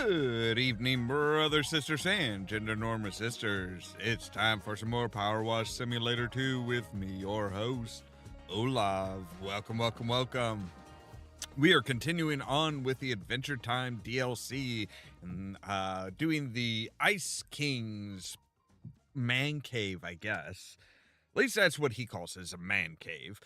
Good evening, brothers, sisters, and gender normal sisters. It's time for some more Powerwash Simulator 2 with me, your host, Ollamh. Welcome. We are continuing on with the Adventure Time DLC and doing the Ice King's man cave, I guess. At least that's what he calls it, a man cave.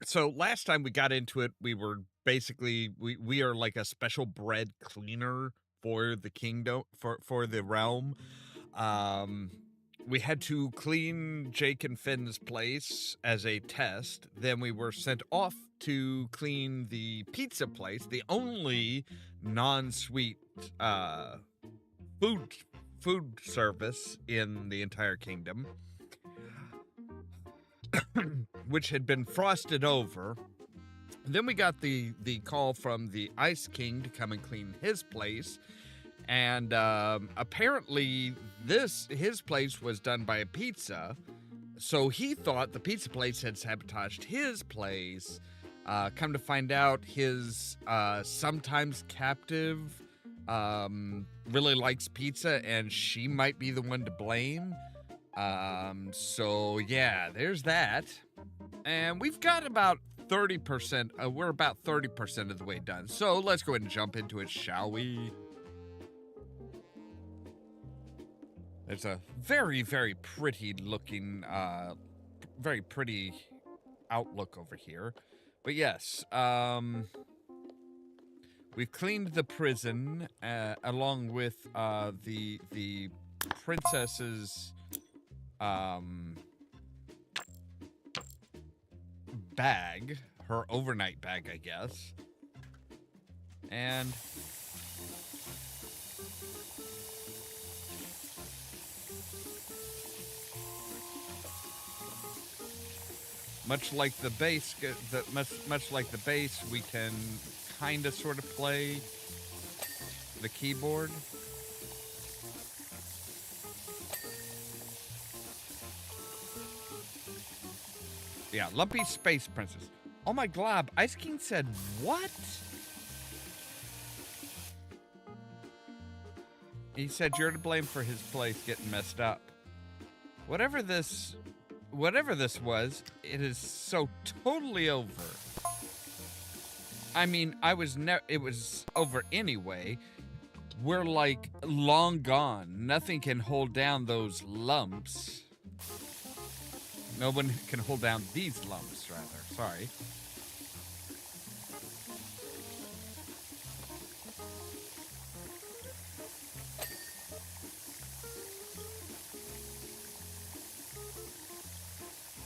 So last time we got into it, we were basically we are like a special bread cleaner for the kingdom, for the realm. We had to clean Jake and Finn's place as a test. Then we were sent off to clean the pizza place, the only non-sweet food service in the entire kingdom, which had been frosted over. Then we got the call from the Ice King to come and clean his place. And apparently his place was done by a pizza. So he thought the pizza place had sabotaged his place. Come to find out, his sometimes captive really likes pizza, and she might be the one to blame. So yeah, there's that. And we've got about 30%, we're about 30% of the way done. So let's go ahead and jump into it, shall we? There's a very, very pretty looking, very pretty outlook over here. But yes, we've cleaned the prison, along with, the princess's, bag, her overnight bag, I guess. And much like the bass, much like the bass, we can kind of sort of play the keyboard. Yeah, Lumpy Space Princess. Oh my glob, Ice King said what? He said you're to blame for his place getting messed up. Whatever this was, it is so totally over. I mean, it was over anyway. We're like long gone. Nothing can hold down those lumps. No one can hold down these lumps, rather. Sorry.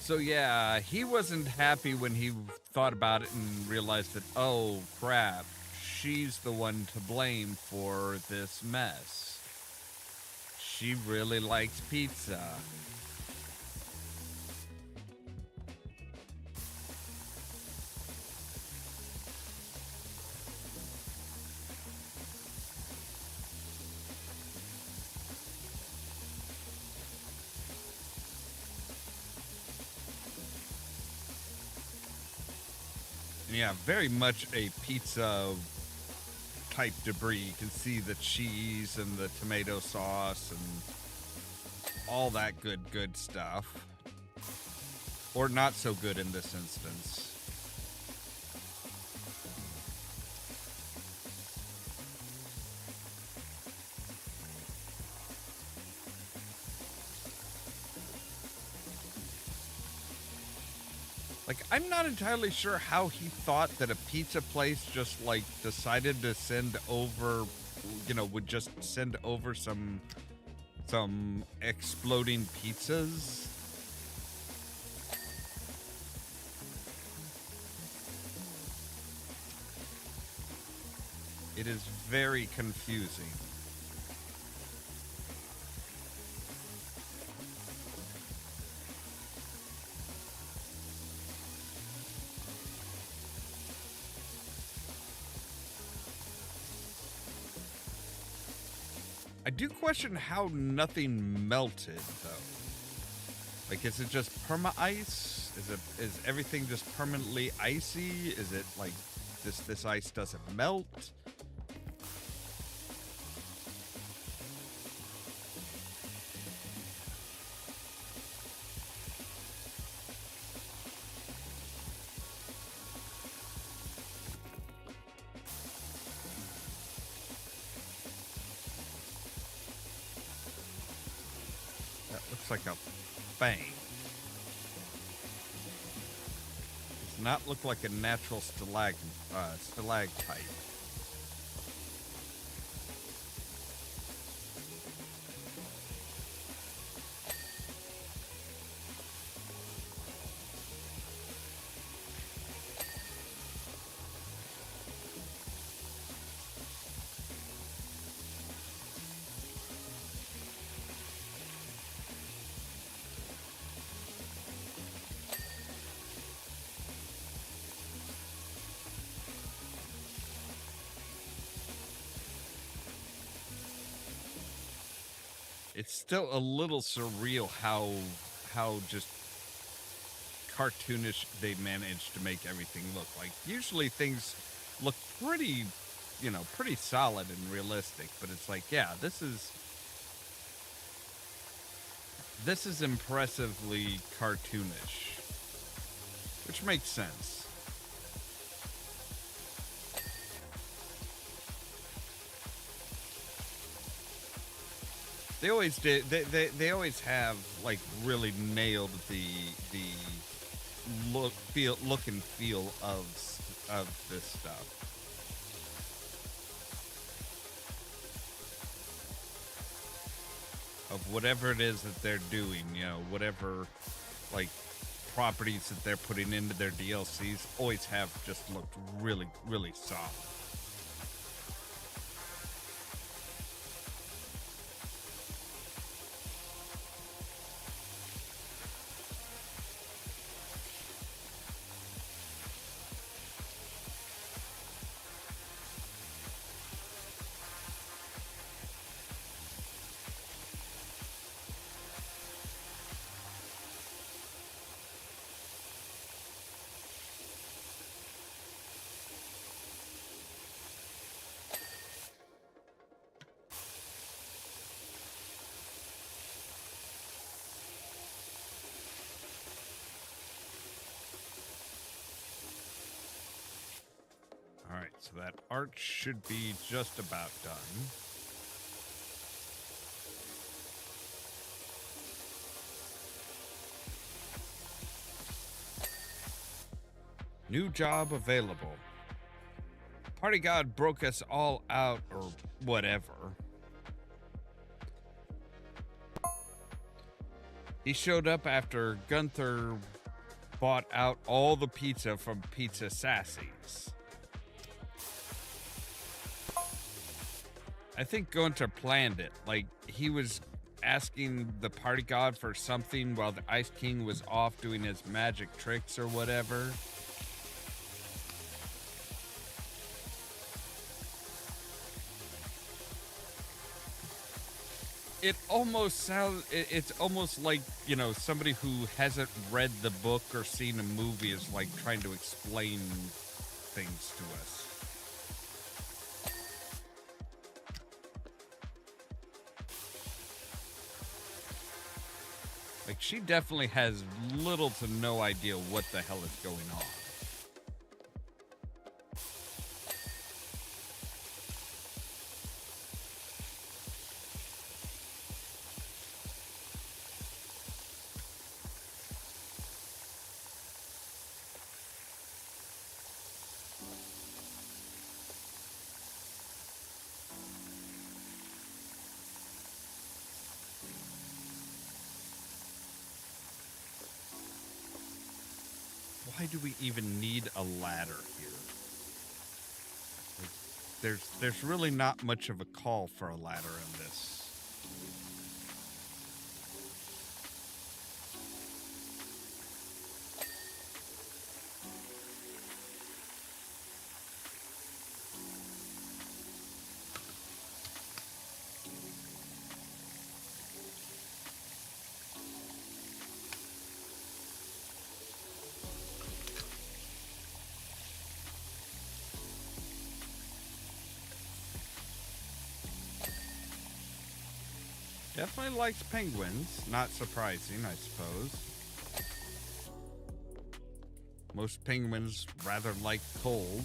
So yeah, he wasn't happy when he thought about it and realized that, oh crap, she's the one to blame for this mess. She really likes pizza. Yeah, very much a pizza type debris. You can see the cheese and the tomato sauce and all that good stuff. Or not so good in this instance. Like, I'm not entirely sure how he thought that a pizza place just, like, decided to send over, would just send over some exploding pizzas. It is very confusing. I do question how nothing melted, though. Like, is it just perma-ice? Is everything just permanently icy? Is it like this ice doesn't melt? looks like a fang. Does not look like a natural stalactite. It's still a little surreal how just cartoonish they managed to make everything look. Like usually things look pretty, pretty solid and realistic, but it's like, yeah, this is impressively cartoonish, which makes sense. They always did. They always have like really nailed the look and feel of this stuff. Of whatever it is that they're doing, whatever like properties that they're putting into their DLCs always have just looked really, really solid. Alright, so that arch should be just about done. New job available. Party God broke us all out, or whatever. He showed up after Gunther bought out all the pizza from Pizza Sassy's. I think Gunther planned it. Like, he was asking the party god for something while the Ice King was off doing his magic tricks or whatever. It almost sounds, it's almost like, somebody who hasn't read the book or seen a movie is like trying to explain things to us. Like, she definitely has little to no idea what the hell is going on. Why do we even need a ladder here? Like, there's really not much of a call for a ladder in this. Definitely likes penguins. Not surprising, I suppose. Most penguins rather like cold.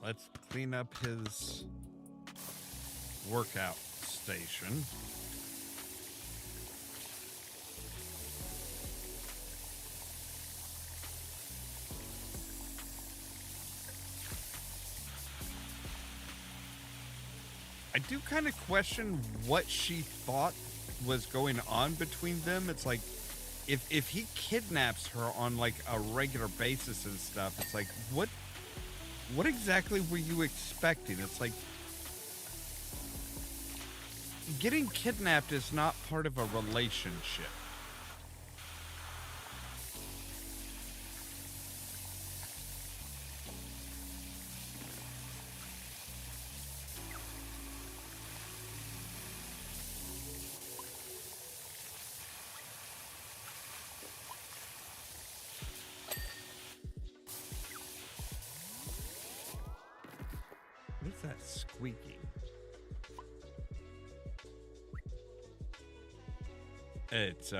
Let's clean up his workout station. I do kind of question what she thought was going on between them. It's like, if he kidnaps her on like a regular basis and stuff, it's like, what exactly were you expecting? It's like, getting kidnapped is not part of a relationship. What's that squeaking? It's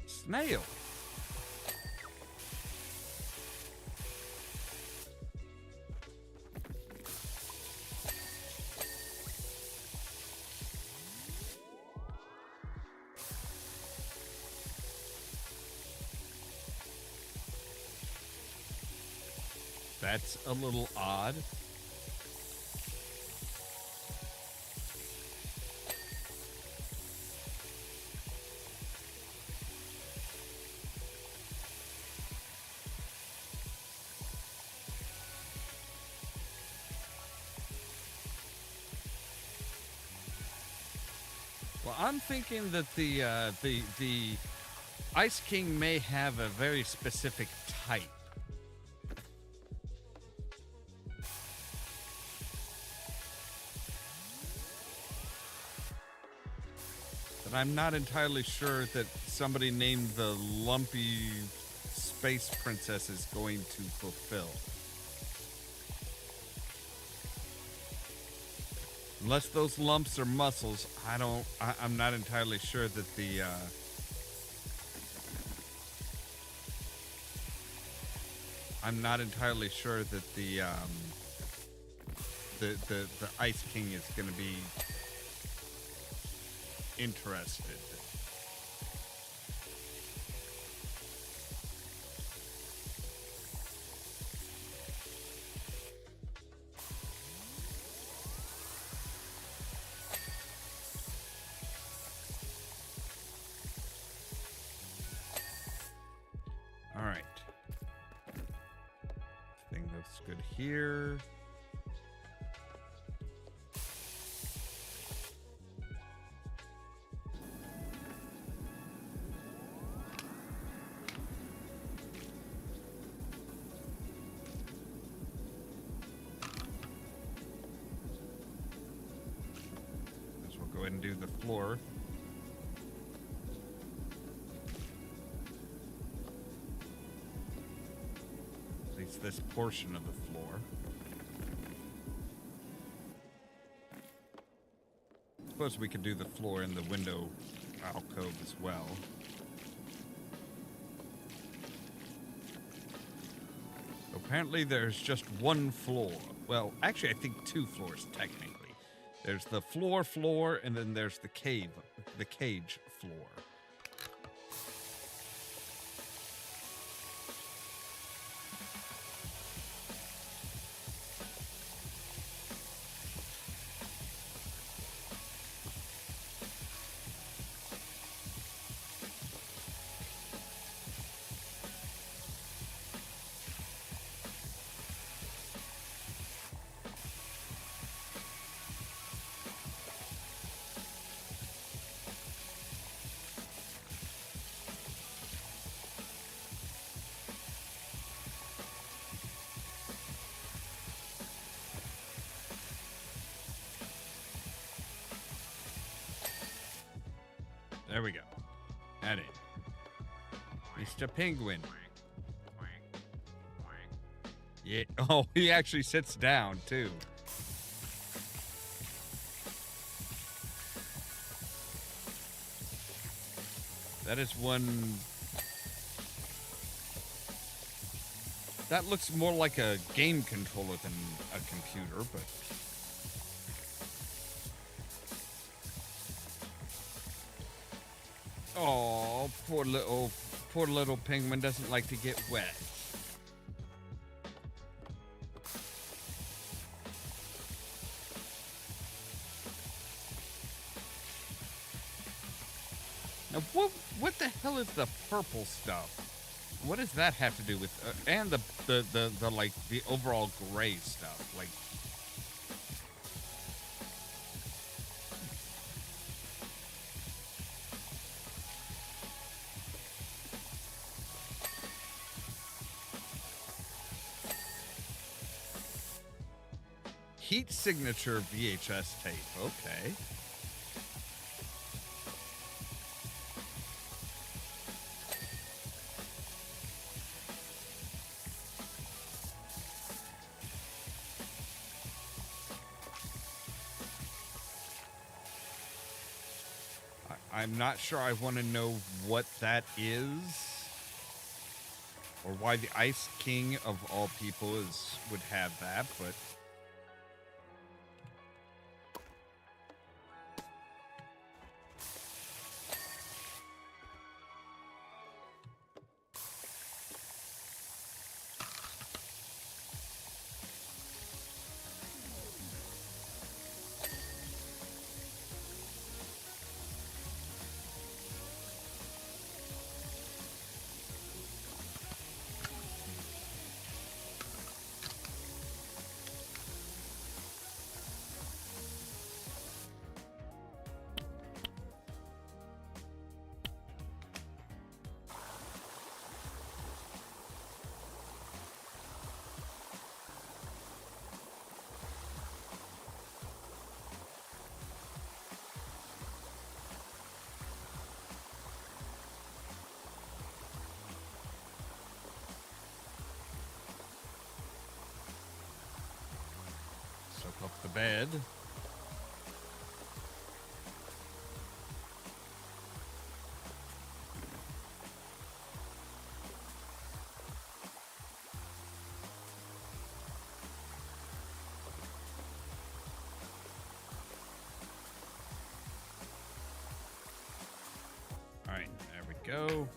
snail. That's a little odd. Well, I'm thinking that the Ice King may have a very specific type. But I'm not entirely sure that somebody named the Lumpy Space Princess is going to fulfill. Unless those lumps are muscles, I'm not entirely sure that the Ice King is going to be interested. All right. This thing looks good here. Go ahead and do the floor. At least this portion of the floor. I suppose we could do the floor in the window alcove as well. Apparently there's just one floor. Well, actually I think two floors technically. There's the floor, and then there's the cage floor. There we go. At it. Mr. Penguin. Yeah. Oh, he actually sits down, too. That is one That looks more like a game controller than a computer, but... Oh, poor little penguin doesn't like to get wet. Now, what the hell is the purple stuff? What does that have to do with, and the like the overall gray stuff? Like, heat signature VHS tape. Okay. I'm not sure I want to know what that is, or why the Ice King of all people would have that, but... Soak up the bed. All right, there we go.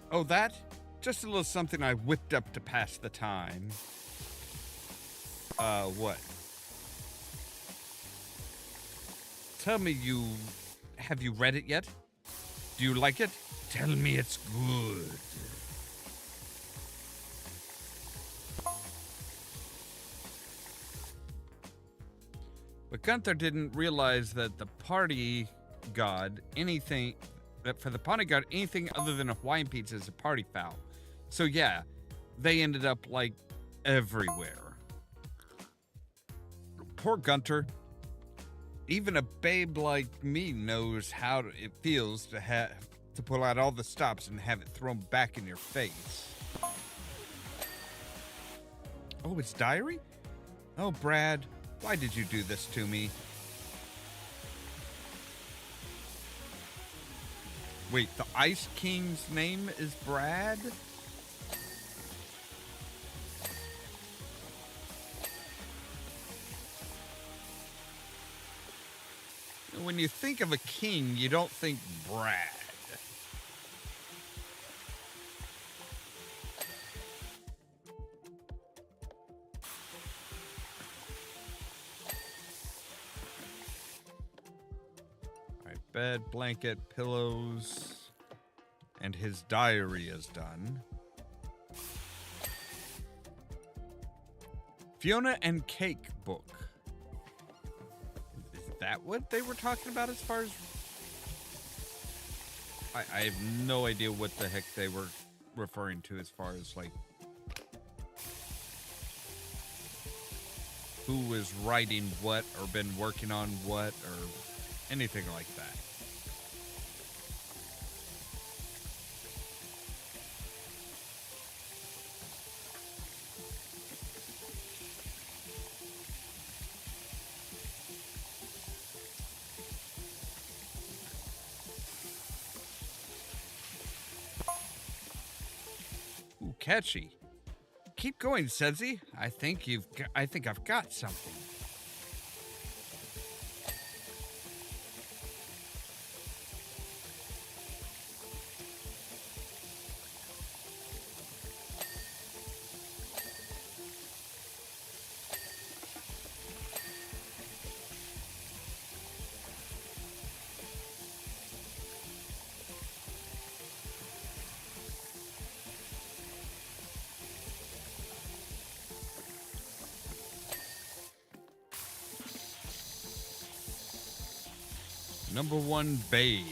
Oh, that? Just a little something I whipped up to pass the time. What? Tell me have you read it yet? Do you like it? Tell me it's good. But Gunther didn't realize that the party god, that for the party god, anything other than a Hawaiian pizza is a party foul. So yeah, they ended up like everywhere. Poor Gunther. Even a babe like me knows how it feels to pull out all the stops and have it thrown back in your face. Oh, it's diary? Oh, Brad, why did you do this to me? Wait, the Ice King's name is Brad? When you think of a king, you don't think Brad. All right, bed, blanket, pillows, and his diary is done. Fiona and Cake book. That what they were talking about as far as... I have no idea what the heck they were referring to as far as, like, who was writing what or been working on what or anything like that. catchy. Keep going, Sudsy. I think I've got something. Number one, babe.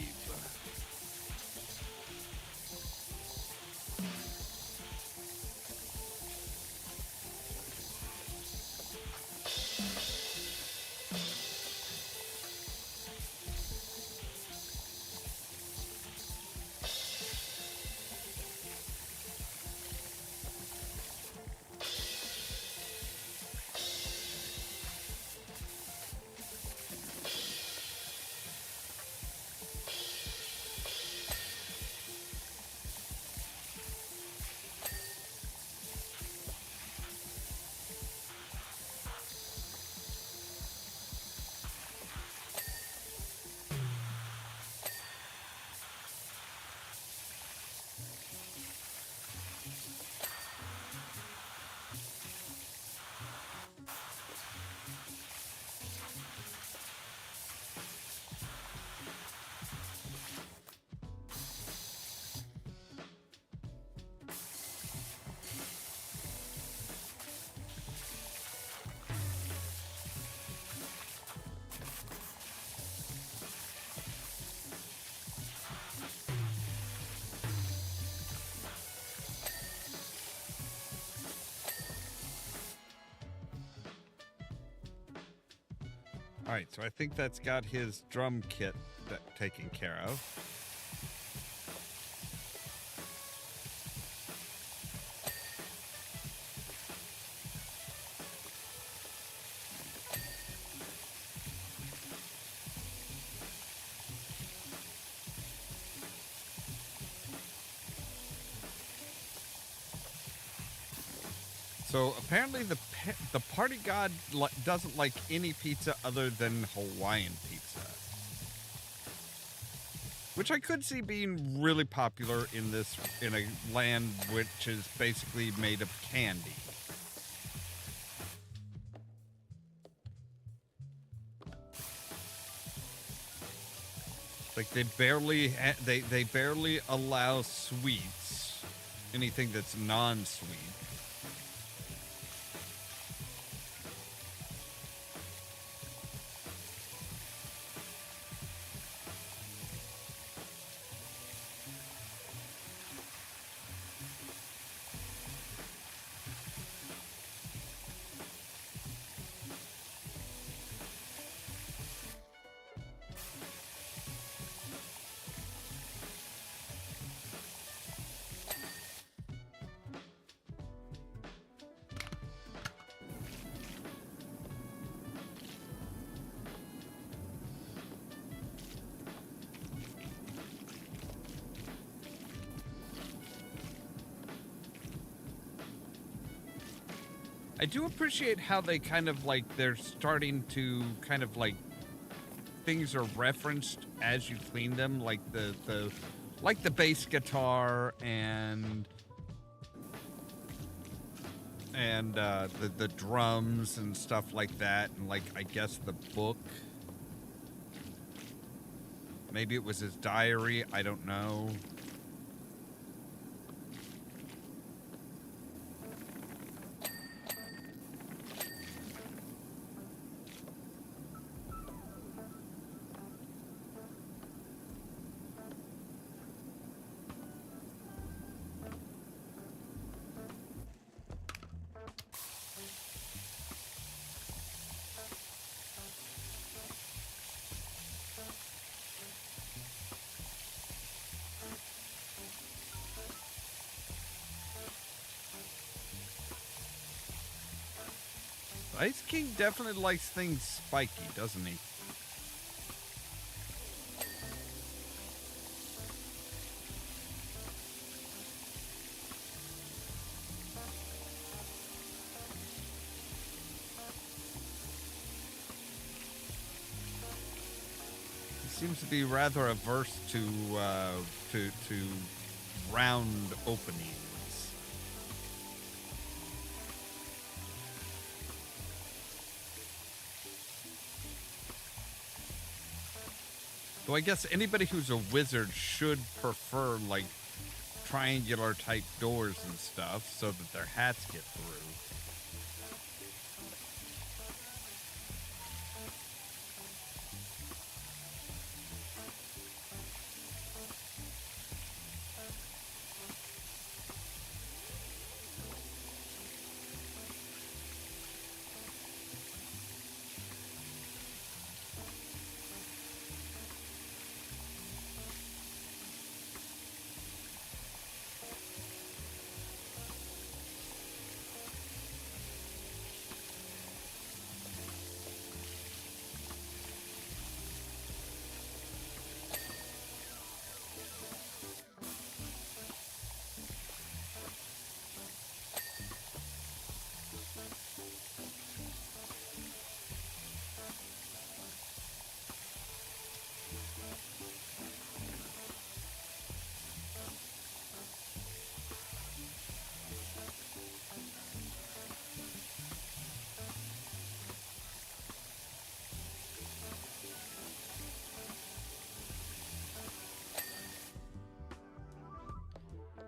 All right, so I think that's got his drum kit taken care of. So apparently the party god doesn't like any pizza other than Hawaiian pizza, which I could see being really popular in a land which is basically made of candy. Like they barely allow sweets, anything that's non-sweet. I do appreciate how they kind of like, they're starting to kind of like, things are referenced as you clean them, like the bass guitar and the drums and stuff like that, and like I guess the book. Maybe it was his diary, I don't know. Ice King definitely likes things spiky, doesn't he? seems to be rather averse to round openings. Though I guess anybody who's a wizard should prefer, like, triangular type doors and stuff so that their hats get through.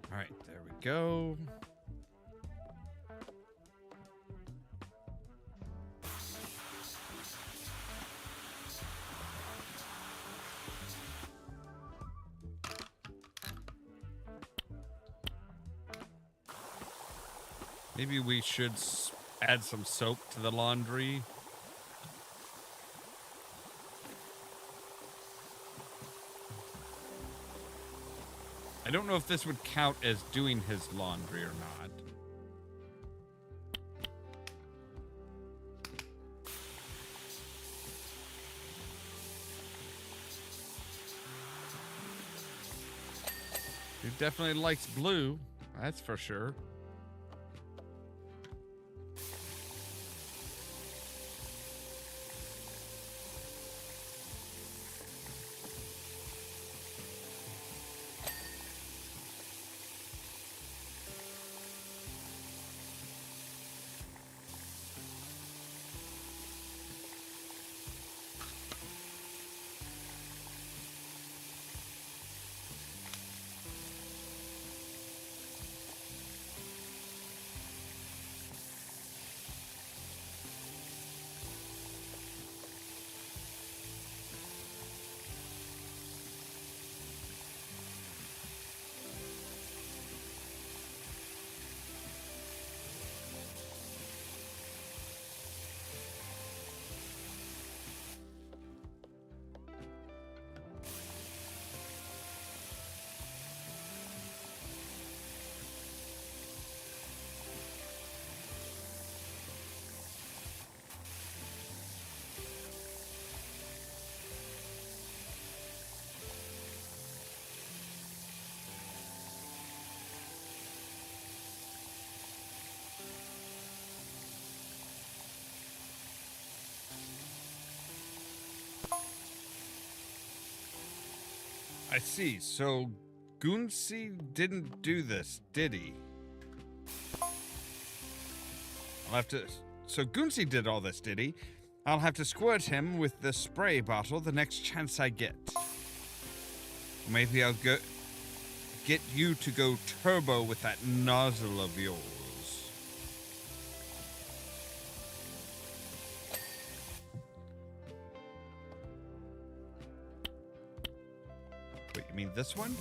All right, there we go. Maybe we should add some soap to the laundry. I don't know if this would count as doing his laundry or not. He definitely likes blue, that's for sure. I see. So Gunsi didn't do this, did he? I'll have to... So Gunsi did all this, did he? I'll have to squirt him with the spray bottle the next chance I get. Maybe I'll get you to go turbo with that nozzle of yours. Wait, you mean this one?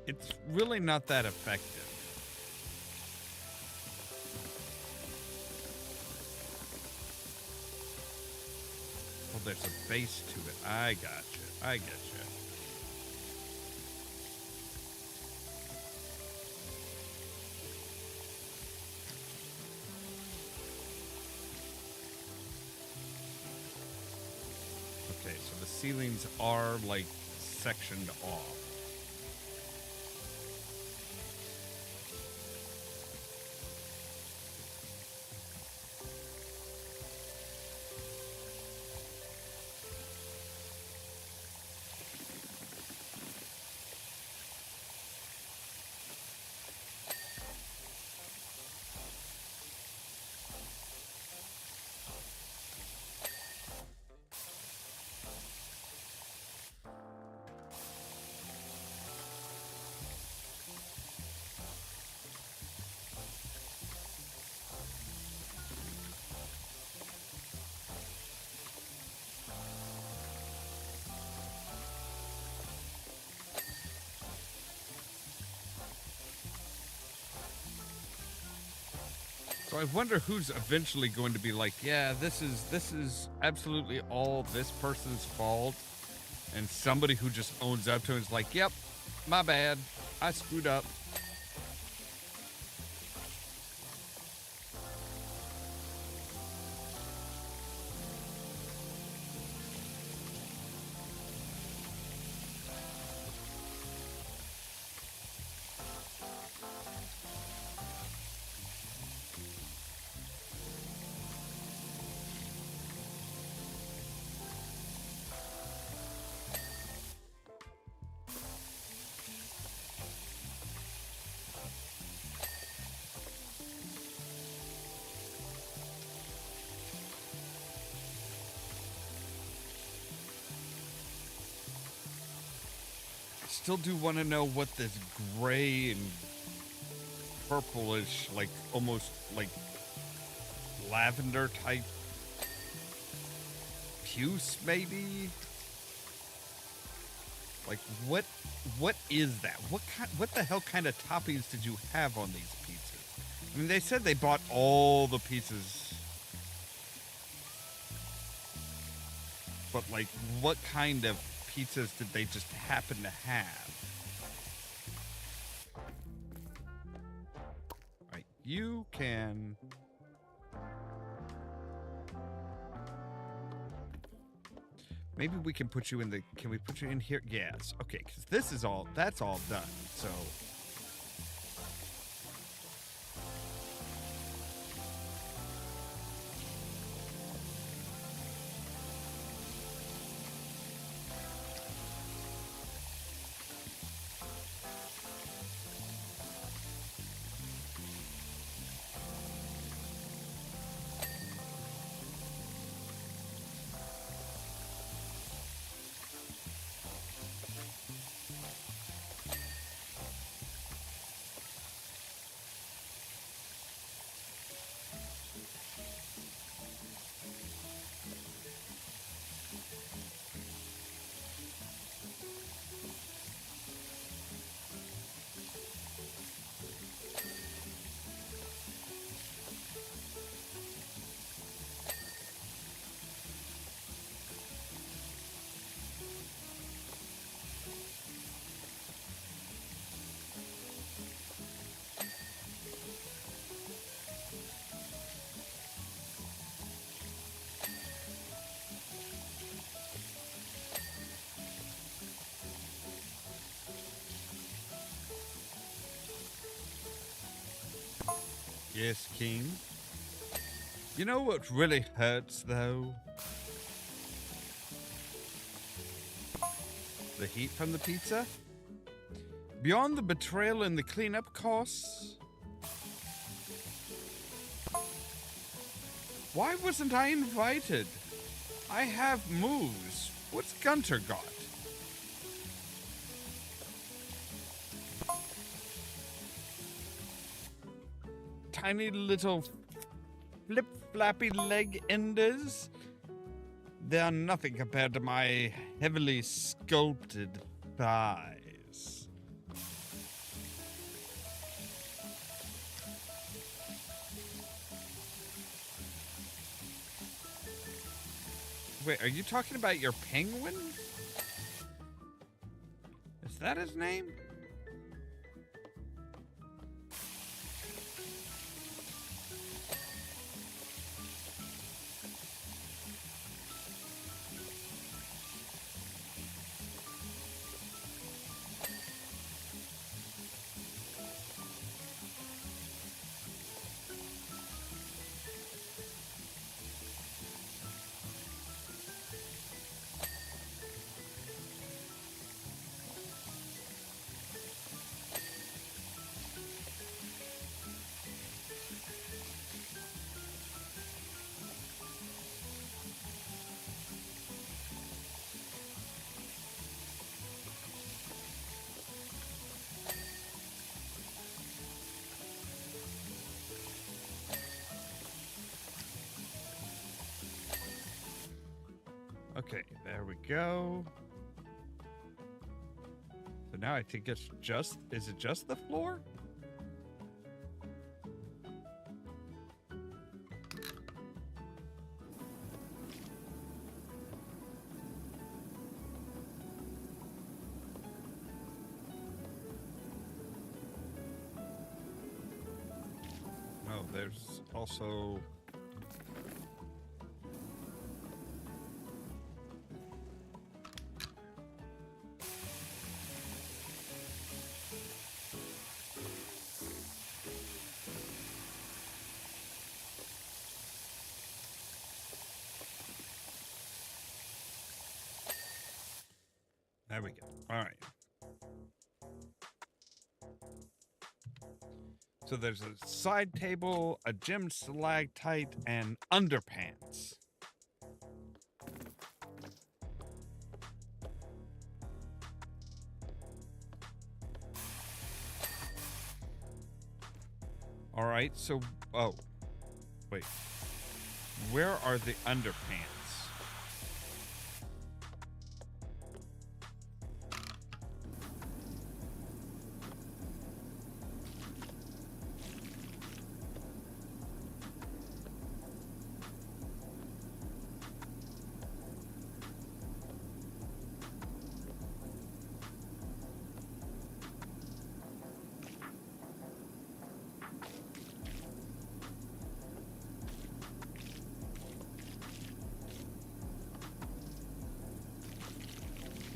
It's really not that effective. Well, there's a base to it. I gotcha. I getcha. Okay, so the ceilings are like sectioned off. So I wonder who's eventually going to be like, yeah, this is absolutely all this person's fault, and somebody who just owns up to it is like, yep, my bad, I screwed up. Still do want to know what this gray and purplish, like almost like lavender type puce, maybe. Like what is that? What the hell kind of toppings did you have on these pizzas? I mean, they said they bought all the pizzas, but like what kind of pizzas did they just happen to have? Right, you can... Maybe we can put you in the... Can we put you in here? Yes. Okay, because this is all... That's all done, so... Yes, King. You know what really hurts, though? The heat from the pizza? Beyond the betrayal and the cleanup costs? Why wasn't I invited? I have moves. What's Gunter got? Tiny little flip-flappy leg enders? They are nothing compared to my heavily sculpted thighs. Wait, are you talking about your penguin? Is that his name? Okay, there we go. So now I think it's just, is it just the floor? No, there's also... There we go. All right. So there's a side table, a gym stalactite, and underpants. All right, so... Oh. Wait. Where are the underpants?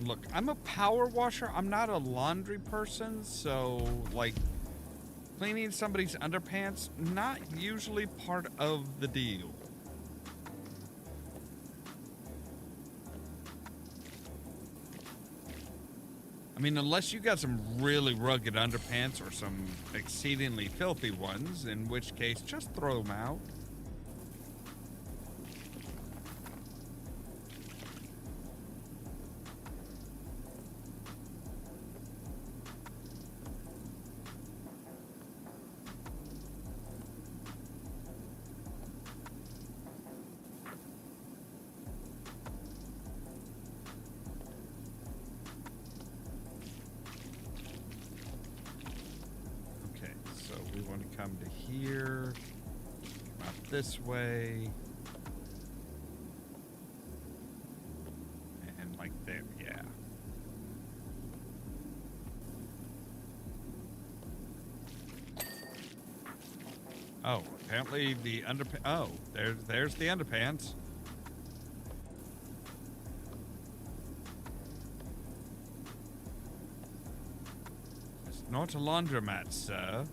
Look, I'm a power washer. I'm not a laundry person, so, like, cleaning somebody's underpants, not usually part of the deal. I mean, unless you got some really rugged underpants or some exceedingly filthy ones, in which case, just throw them out. Come to here, come out this way, and like there, yeah. Oh, apparently the underpants. Oh, there's the underpants. It's not a laundromat, sir.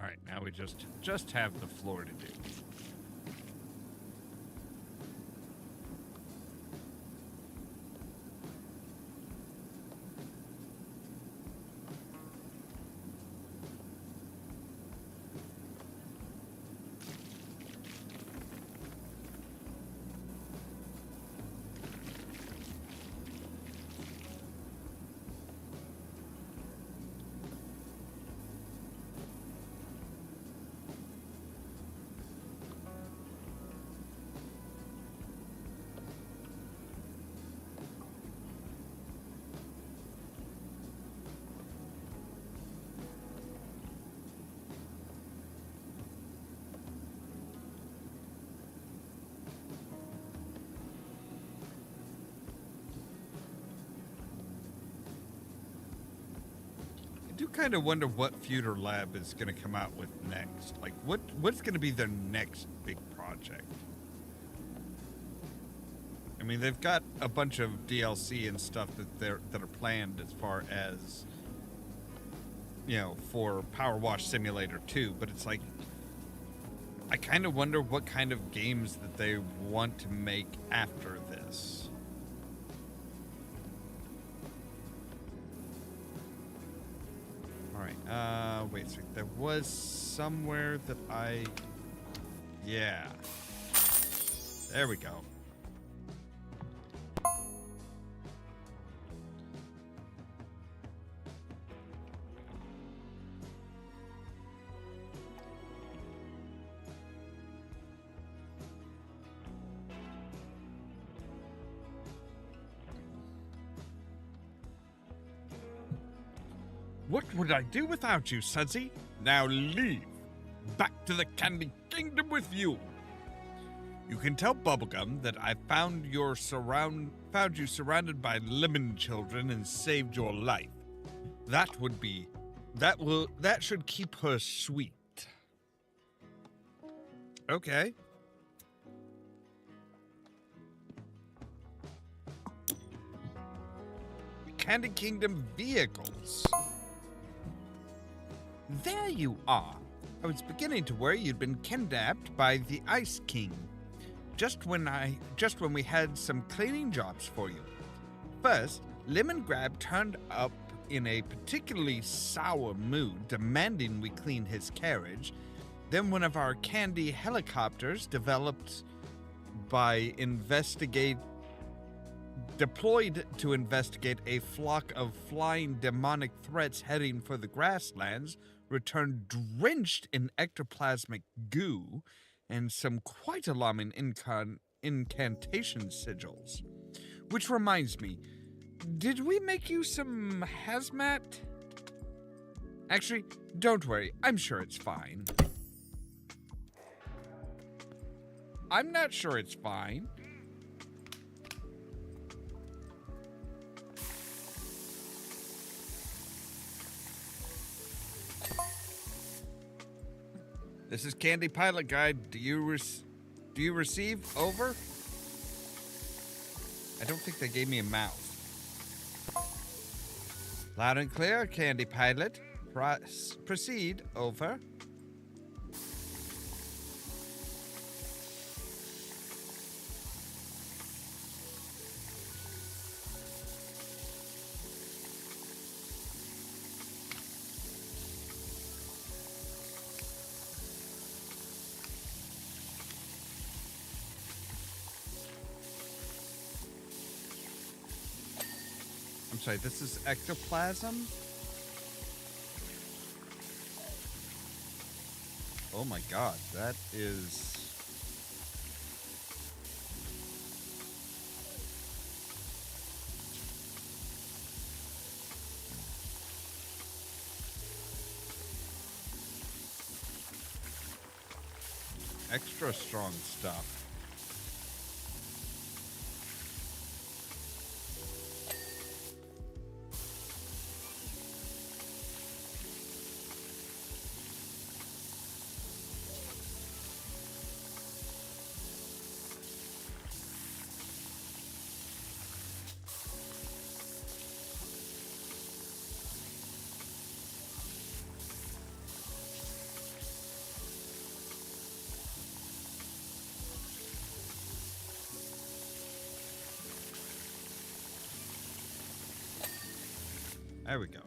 All right, now we just have the floor to do. I do kind of wonder what Future Lab is going to come out with next. Like, what's going to be their next big project? I mean, they've got a bunch of DLC and stuff that are planned as far as for Powerwash Simulator 2, but it's like, I kind of wonder what kind of games that they want to make after this. Alright, wait a second. There was somewhere that yeah. There we go. What would I do without you, Sudsy? Now leave. Back to the Candy Kingdom with you. You can tell Bubblegum that I found you surrounded by lemon children and saved your life. That should keep her sweet. Okay. Candy Kingdom vehicles. There you are. I was beginning to worry you'd been kidnapped by the Ice King. Just when we had some cleaning jobs for you. First, Lemon Grab turned up in a particularly sour mood, demanding we clean his carriage. Then one of our candy helicopters deployed to investigate a flock of flying demonic threats heading for the grasslands, returned drenched in ectoplasmic goo and some quite alarming incantation sigils. Which reminds me, did we make you some hazmat? Actually, don't worry, I'm sure it's fine. I'm not sure it's fine. This is Candy Pilot Guide. Do you receive? Over? I don't think they gave me a mouse. Loud and clear, Candy Pilot. Proceed. Over. I'm sorry, this is ectoplasm? Oh my god, that is... extra strong stuff. There we go.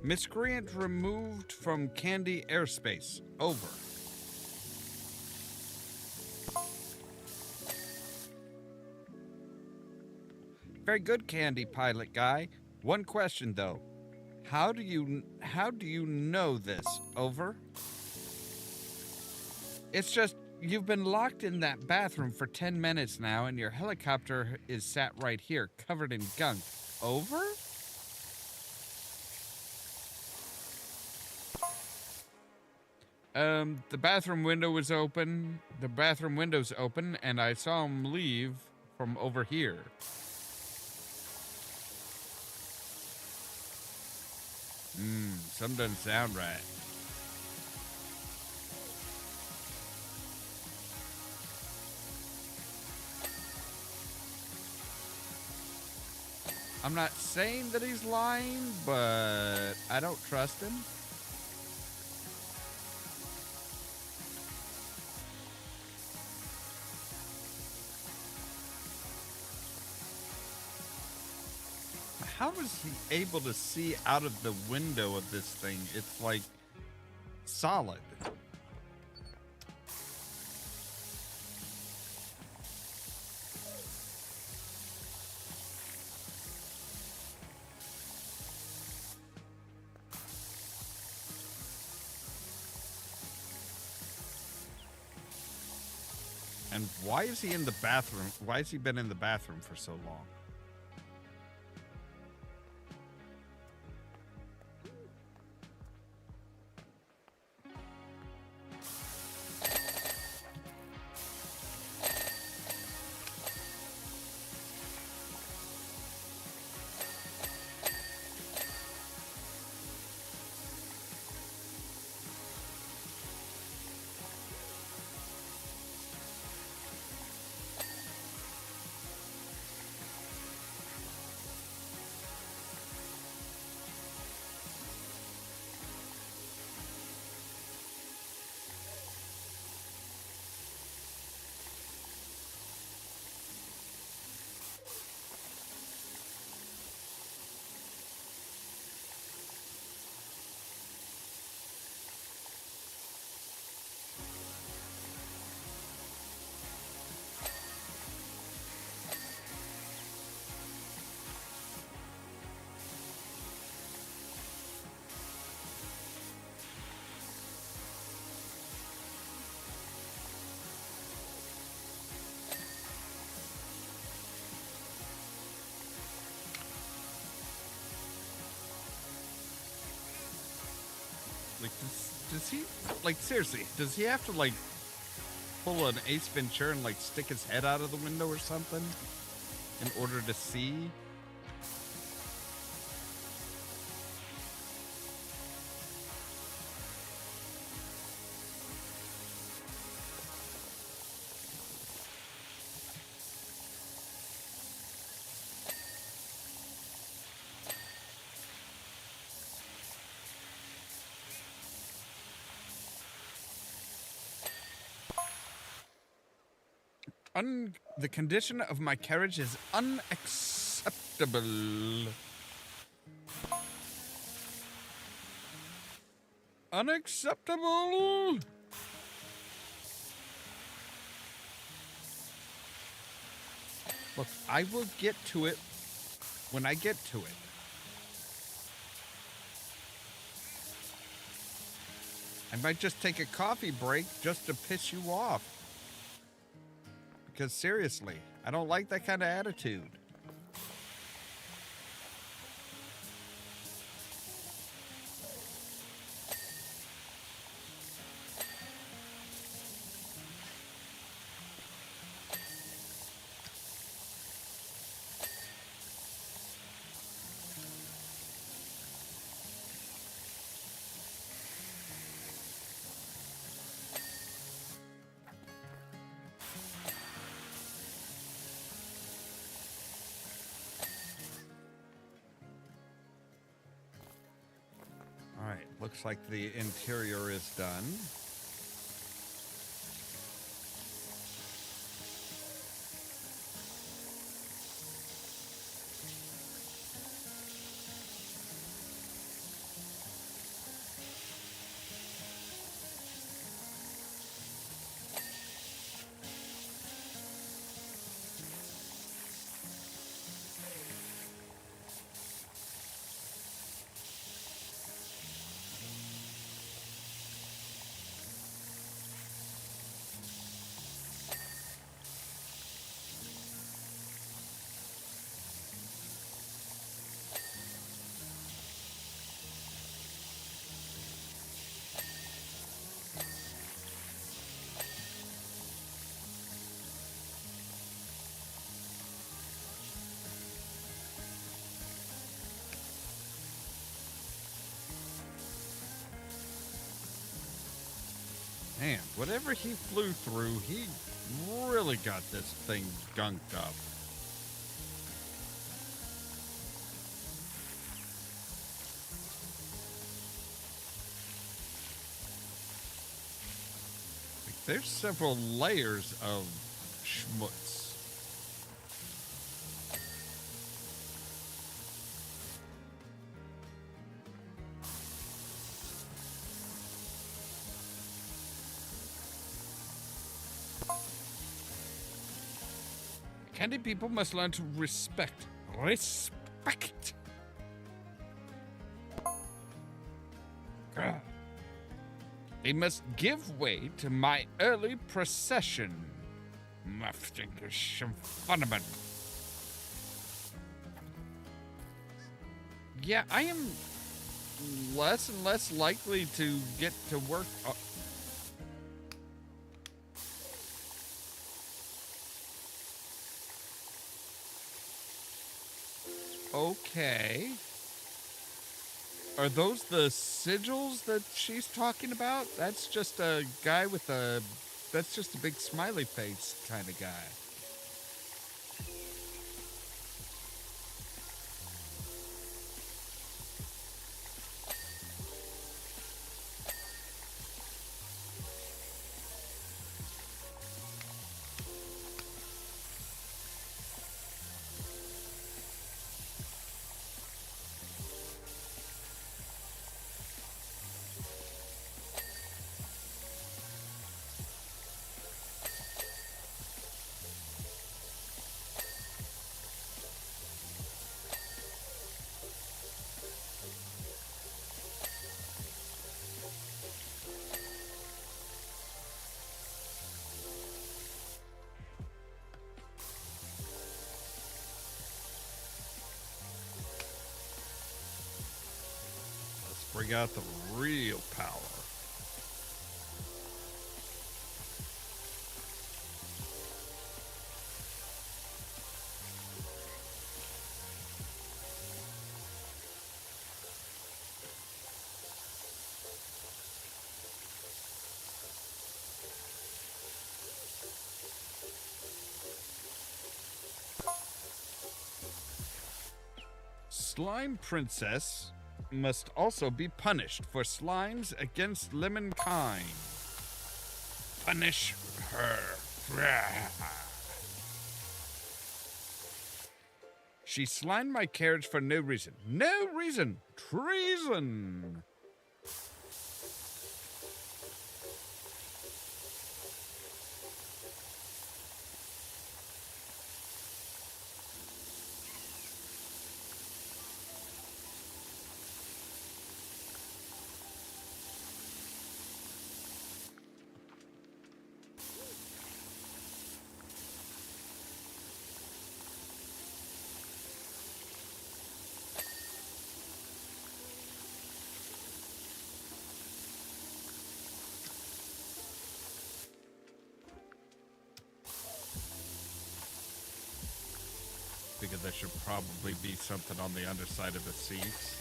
Miscreant removed from Candy airspace. Over. Very good, Candy Pilot Guy. One question, though. How do you know this? Over? It's just, you've been locked in that bathroom for 10 minutes now, and your helicopter is sat right here, covered in gunk. Over? The bathroom window was open. The bathroom window's open, and I saw him leave from over here. Some doesn't sound right. I'm not saying that he's lying, but I don't trust him. How is he able to see out of the window of this thing? It's like solid. And why is he in the bathroom? Why has he been in the bathroom for so long? Like, does he, like, seriously, does he have to, like, pull an Ace Ventura and, like, stick his head out of the window or something in order to see? The condition of my carriage is unacceptable. Unacceptable! Look, I will get to it when I get to it. I might just take a coffee break just to piss you off. Because seriously, I don't like that kind of attitude. Alright, looks like the interior is done. Man, whatever he flew through, he really got this thing gunked up. Like, there's several layers of schmutz. Candy people must learn to respect. Respect! Grr. They must give way to my early procession. Yeah, I am less and less likely to get to work. Okay. Are those the sigils that she's talking about? That's just a guy with a... That's just a big smiley face kind of guy. Bring out the real power. Slime Princess must also be punished for slimes against lemonkind. Punish her. She slimed my carriage for no reason. No reason. Treason. Figure there should probably be something on the underside of the seats.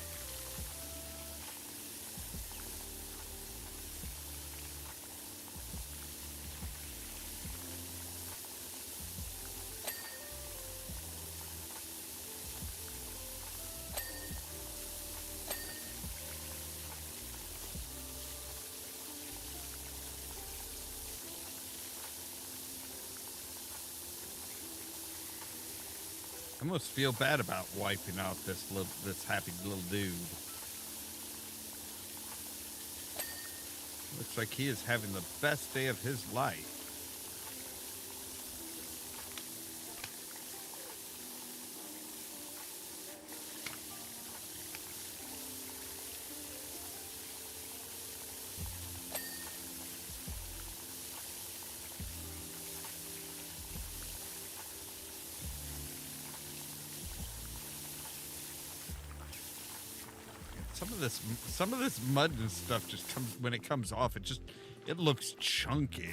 I almost feel bad about wiping out this happy little dude. Looks like he is having the best day of his life. Some of this mud and stuff just comes, when it comes off, it looks chunky.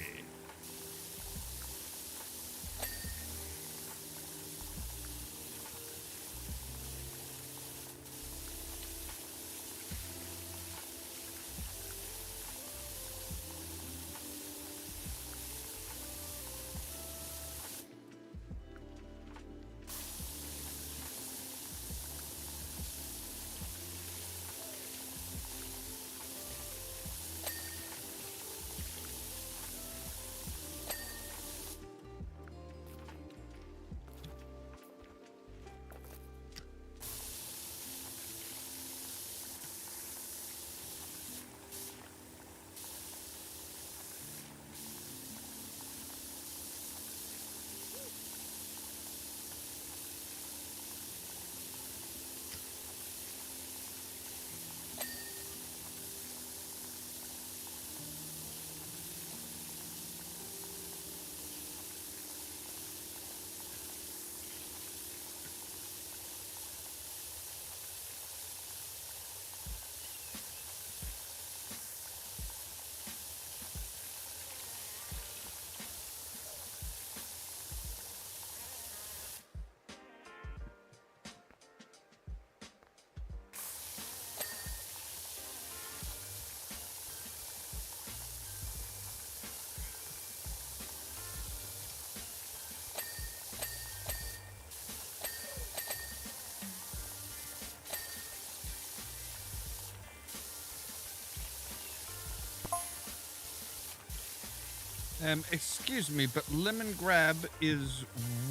Excuse me, but lemon grab is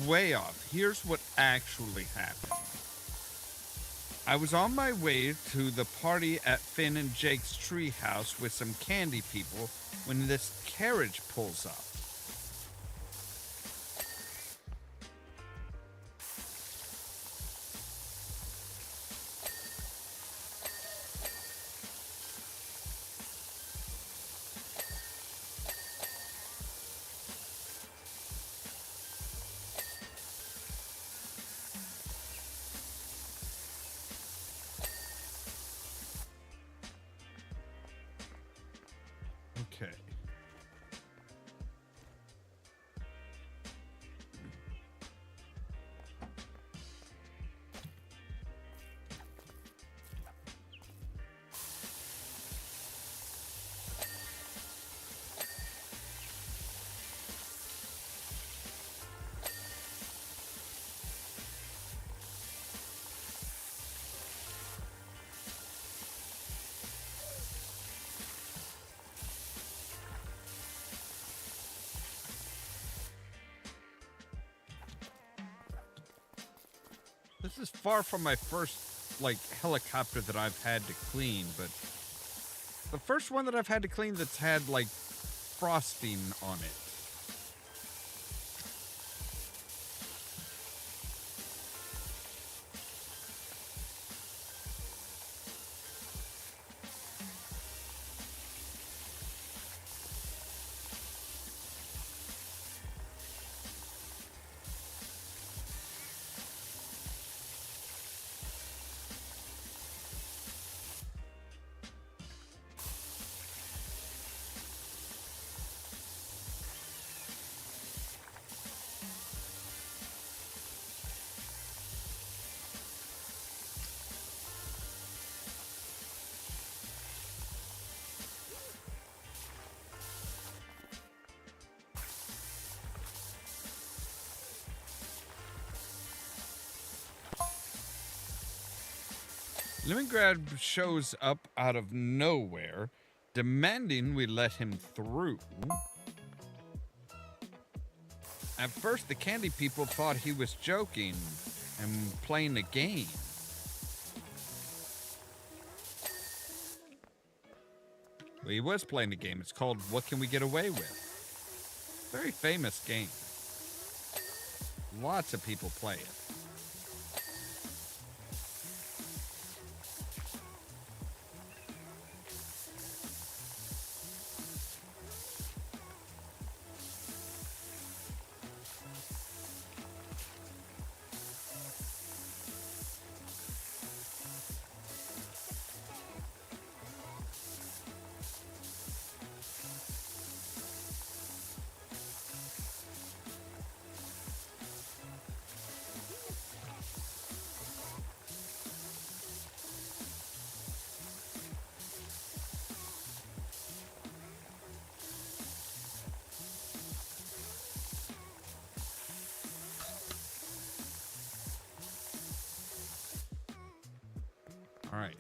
way off. Here's what actually happened. I was on my way to the party at Finn and Jake's treehouse with some candy people when this carriage pulls up. Okay. This is far from my first, helicopter that I've had to clean, but the first one that I've had to clean that's had, frosting on it. Lemongrad shows up out of nowhere, demanding we let him through. At first, the candy people thought he was joking and playing a game. Well, he was playing a game. It's called What Can We Get Away With? Very famous game. Lots of people play it. All right.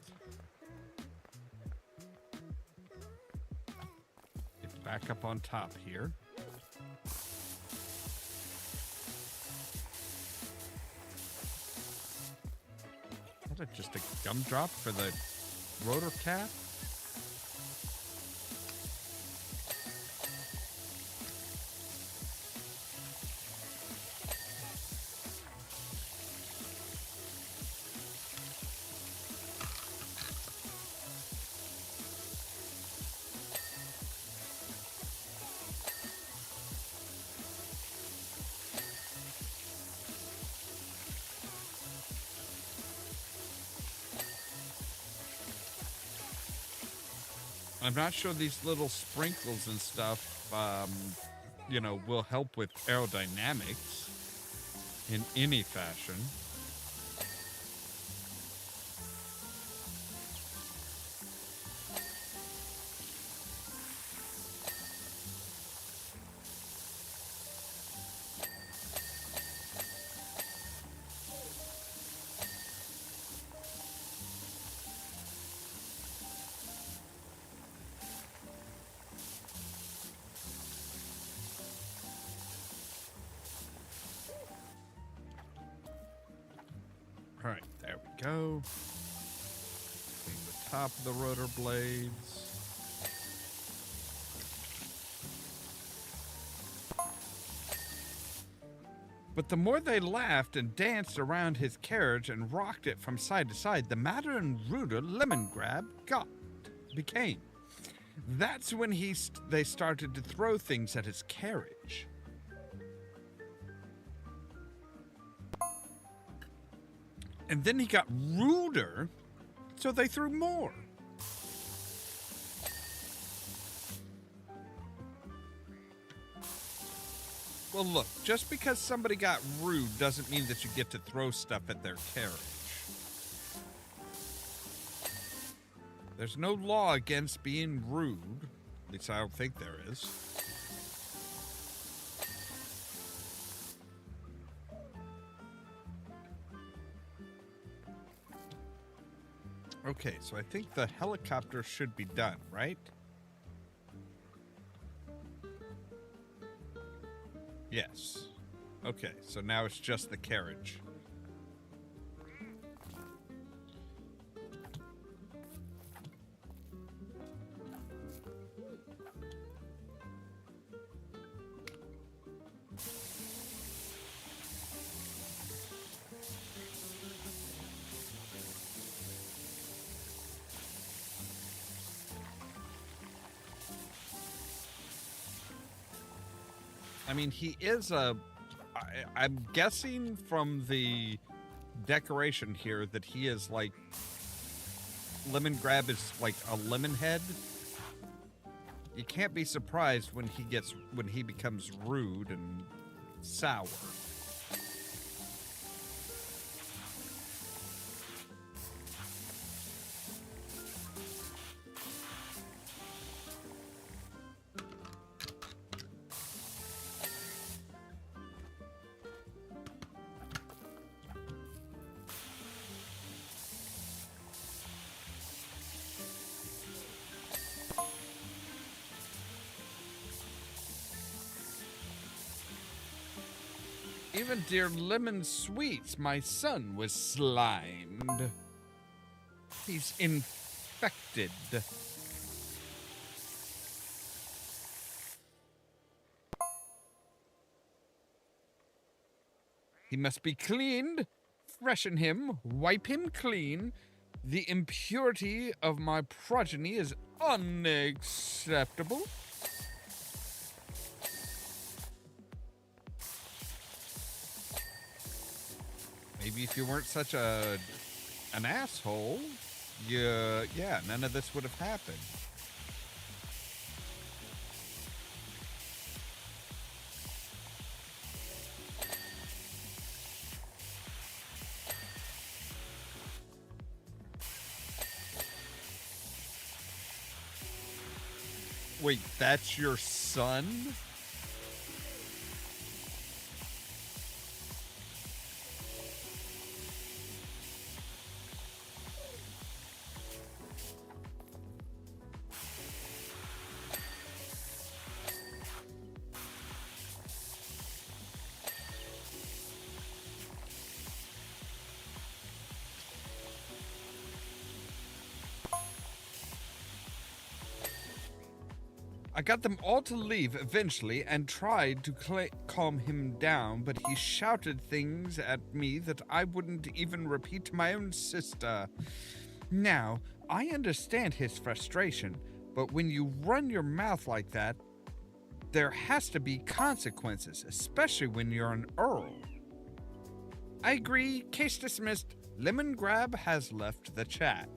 Get back up on top here. Is that just a gumdrop for the rotor cap? I'm not sure these little sprinkles and stuff, will help with aerodynamics in any fashion. go. Clean the top of the rotor blades. But the more they laughed and danced around his carriage and rocked it from side to side, the madder and ruder Lemongrab became. That's when they started to throw things at his carriage. And then he got ruder, so they threw more. Well, look, just because somebody got rude doesn't mean that you get to throw stuff at their carriage. There's no law against being rude. At least I don't think there is. Okay, so I think the helicopter should be done, right? Yes. Okay, so now it's just the carriage. I mean, he is I'm guessing from the decoration here that he is like, Lemongrab is like a lemon head. You can't be surprised when he becomes rude and sour. Even dear Lemon Sweets, my son, was slimed. He's infected. He must be cleaned. Freshen him, wipe him clean. The impurity of my progeny is unacceptable. Maybe if you weren't such an asshole, yeah, none of this would have happened. Wait, that's your son? I got them all to leave eventually and tried to calm him down, but he shouted things at me that I wouldn't even repeat to my own sister. Now, I understand his frustration, but when you run your mouth like that, there has to be consequences, especially when you're an earl. I agree, case dismissed. Lemongrab has left the chat.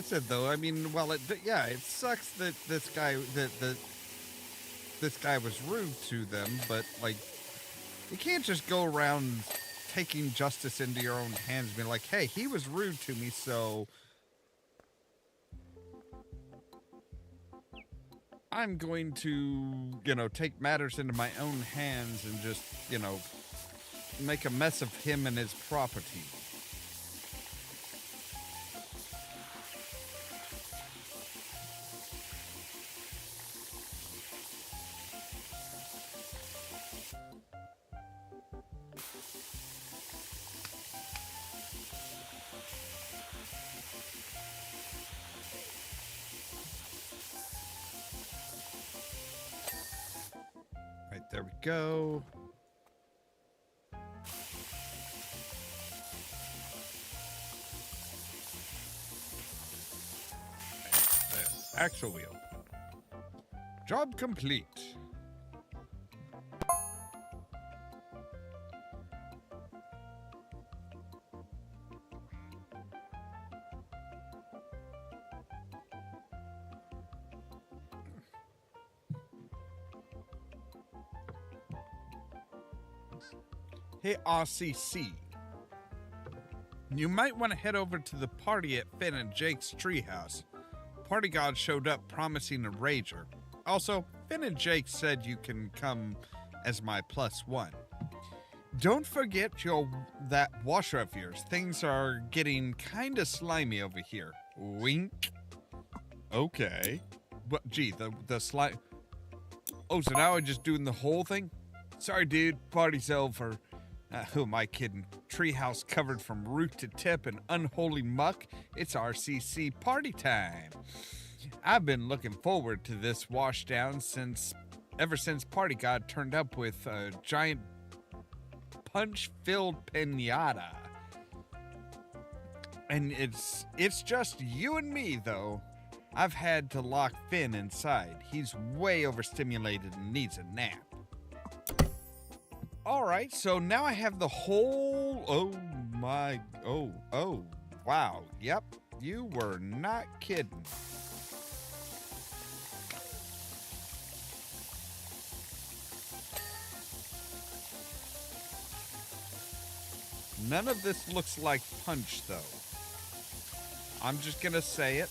I said though, I mean, well, yeah, it sucks that this guy was rude to them, but like, you can't just go around taking justice into your own hands and be like, hey, he was rude to me, so I'm going to, take matters into my own hands and just, make a mess of him and his property. Right, there we go. There. Axle wheel. Job complete. Hey, RCC. You might want to head over to the party at Finn and Jake's treehouse. Party God showed up promising a rager. Also, Finn and Jake said you can come as my +1. Don't forget that washer of yours. Things are getting kinda slimy over here. Wink. Okay. But gee, the slime. Oh, so now I'm just doing the whole thing? Sorry, dude. Party's over. Who am I kidding? Treehouse covered from root to tip in unholy muck. It's RCC party time. I've been looking forward to this washdown ever since Party God turned up with a giant punch-filled pinata. And it's just you and me, though. I've had to lock Finn inside. He's way overstimulated and needs a nap. All right, so now I have the whole, wow. Yep, you were not kidding. None of this looks like punch, though. I'm just gonna say it.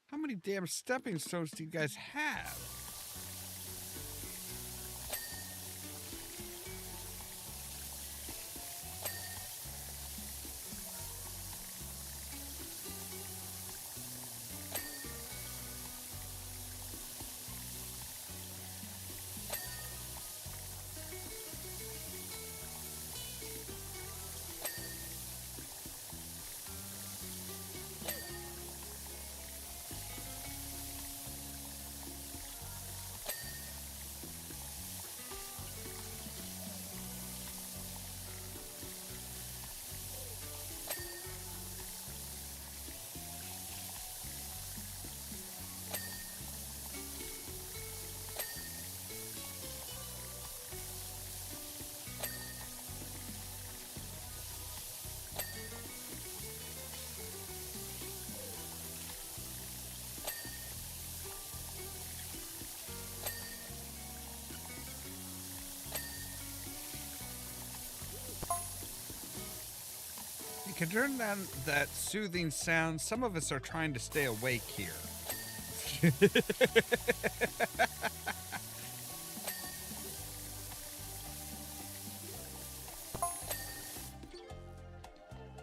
How many damn stepping stones do you guys have? You can turn down that soothing sound. Some of us are trying to stay awake here.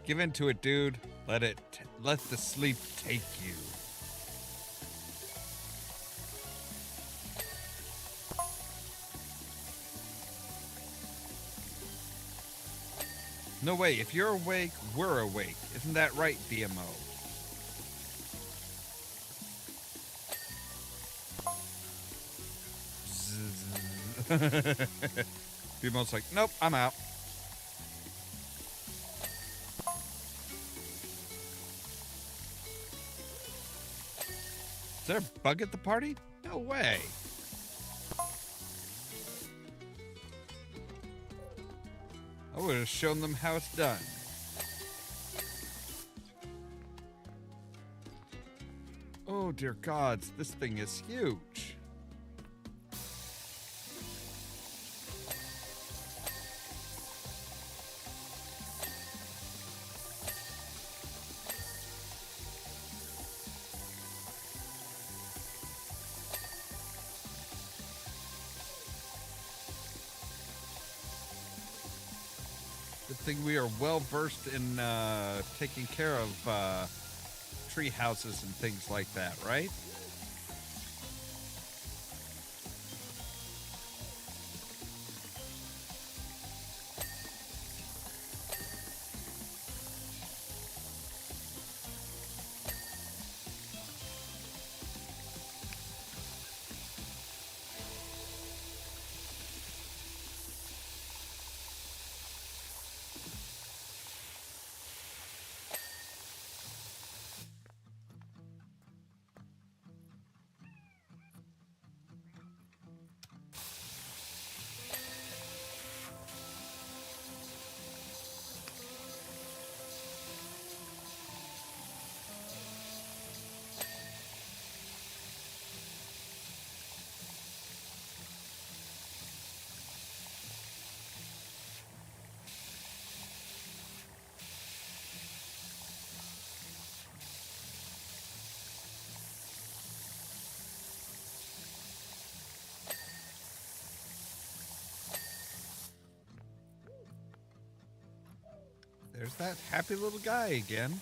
Give into it, dude. Let the sleep take you. No way, if you're awake, we're awake. Isn't that right, BMO? BMO's like, nope, I'm out. Is there a bug at the party? No way. I would have shown them how it's done. Oh, dear gods, this thing is huge. Good thing we are well versed in taking care of tree houses and things like that, right? There's that happy little guy again.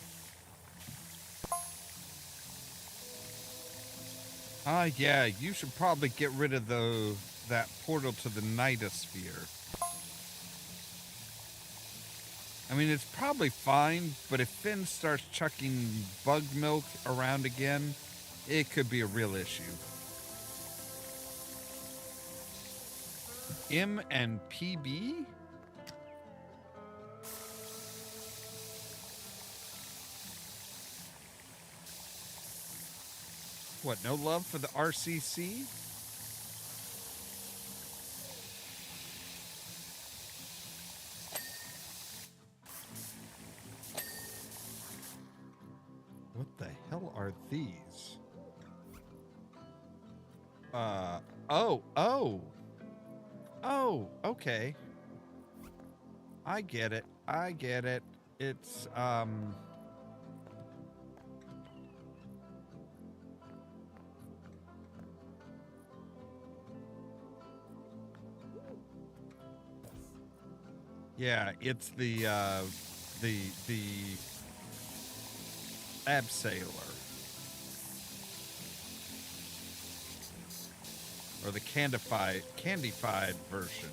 Yeah, you should probably get rid of that portal to the nightosphere. I mean, it's probably fine, but if Finn starts chucking bug milk around again, it could be a real issue. M and PB? What, no love for the RCC? What the hell are these? Oh, okay. I get it. It's, yeah, it's the abseiler. Or the candified version.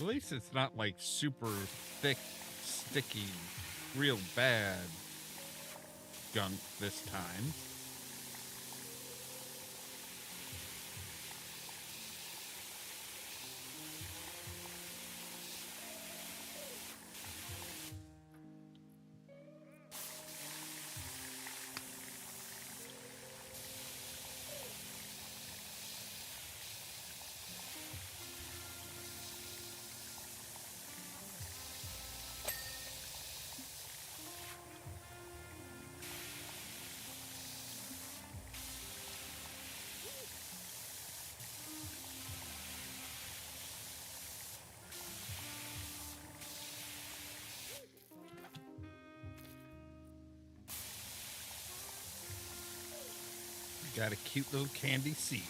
At least it's not like super thick, sticky, real bad gunk this time. Got a cute little candy seat.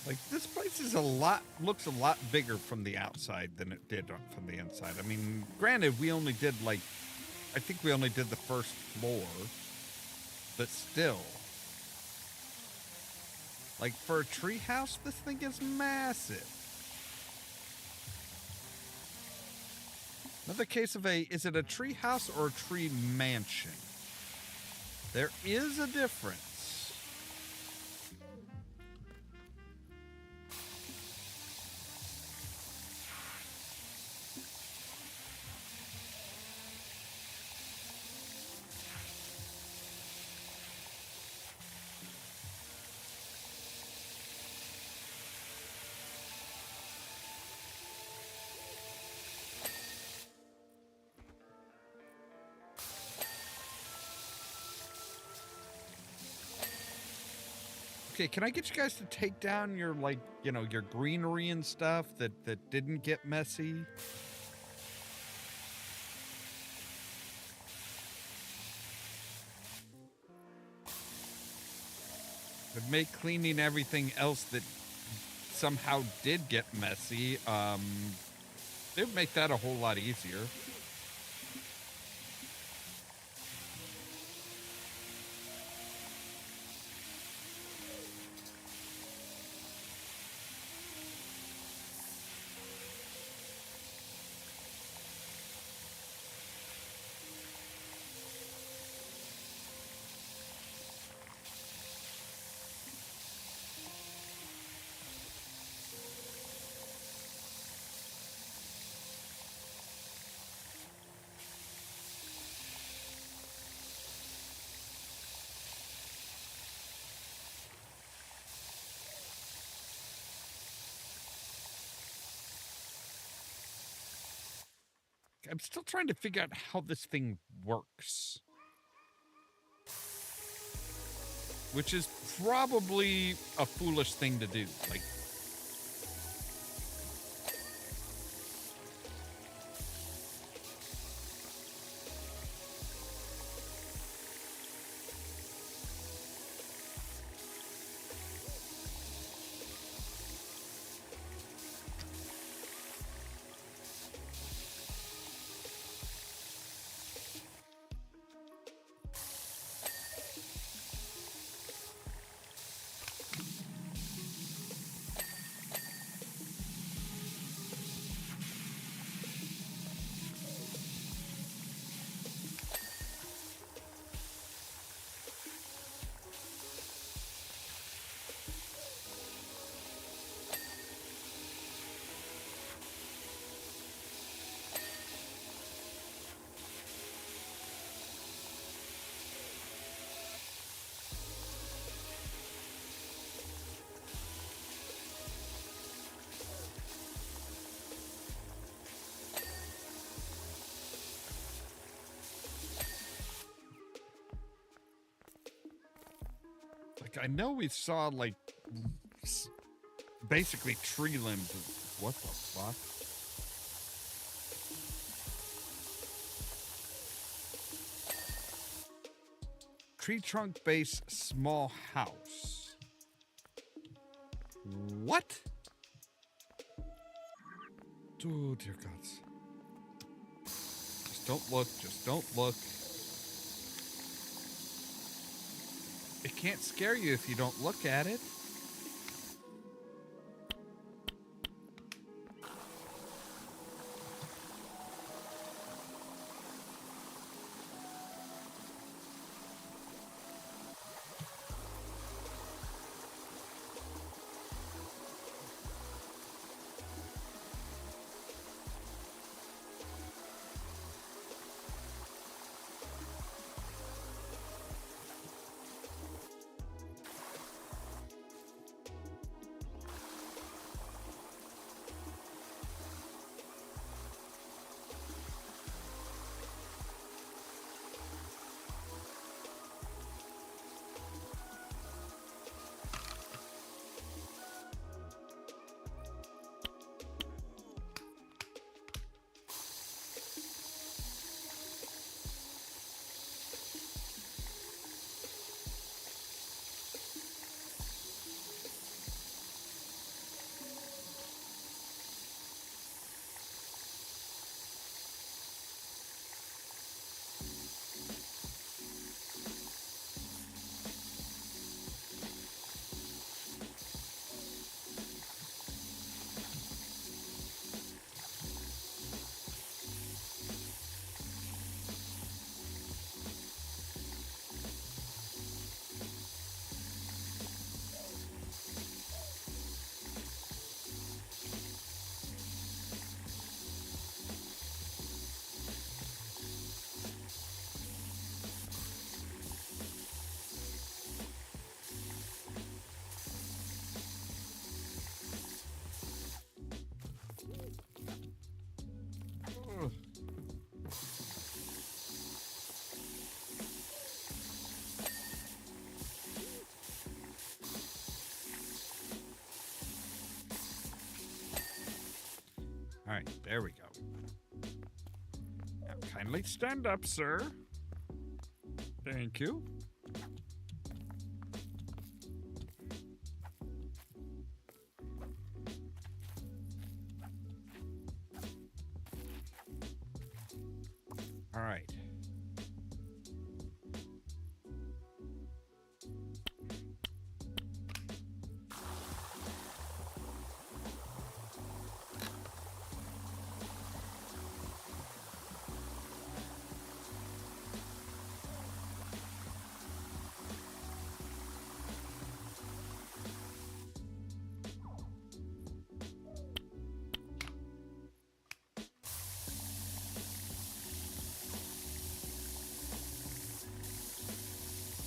Like, this place is looks a lot bigger from the outside than it did from the inside. I mean, granted, we only did I think we only did the first floor, but still. Like, for a tree house, this thing is massive. Another case of is it a tree house or a tree mansion? There is a difference. Okay, can I get you guys to take down your, your greenery and stuff that didn't get messy? It'd make cleaning everything else that somehow did get messy, it would make that a whole lot easier. I'm still trying to figure out how this thing works. Which is probably a foolish thing to do. Like, I know we saw, like, basically tree limbs. What the fuck? Tree trunk base, small house. What? Oh, dear gods. Just don't look. Just don't look. It can't scare you if you don't look at it. All right, there we go. Now, kindly stand up, sir. Thank you. All right.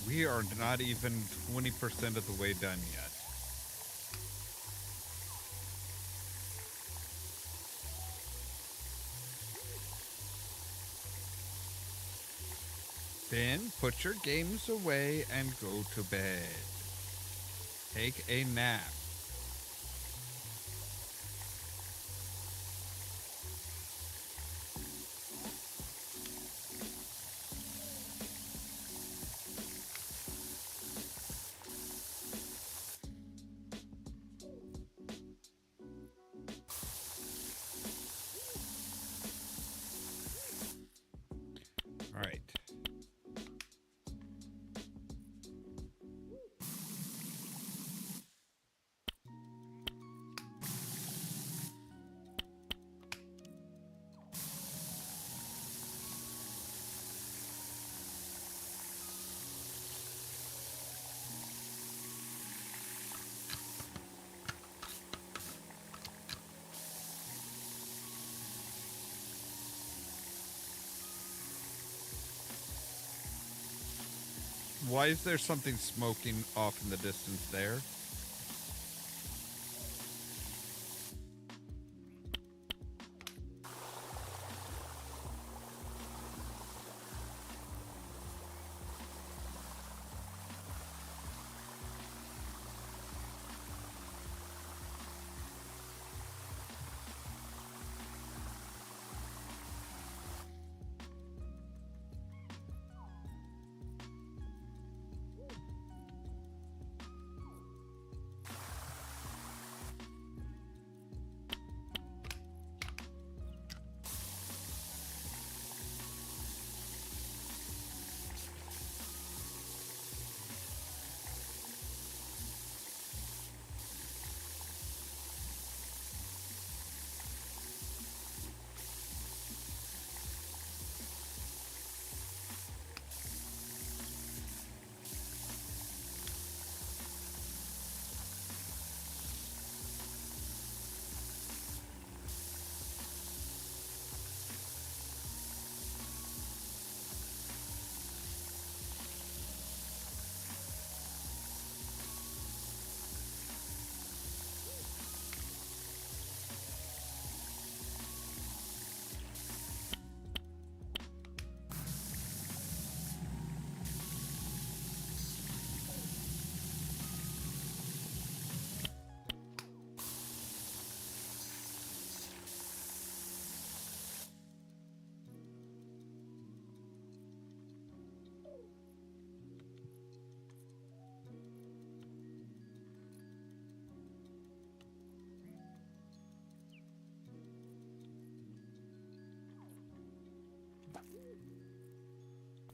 We are not even 20% of the way done yet. Then put your games away and go to bed. Take a nap. All right. Why is there something smoking off in the distance there?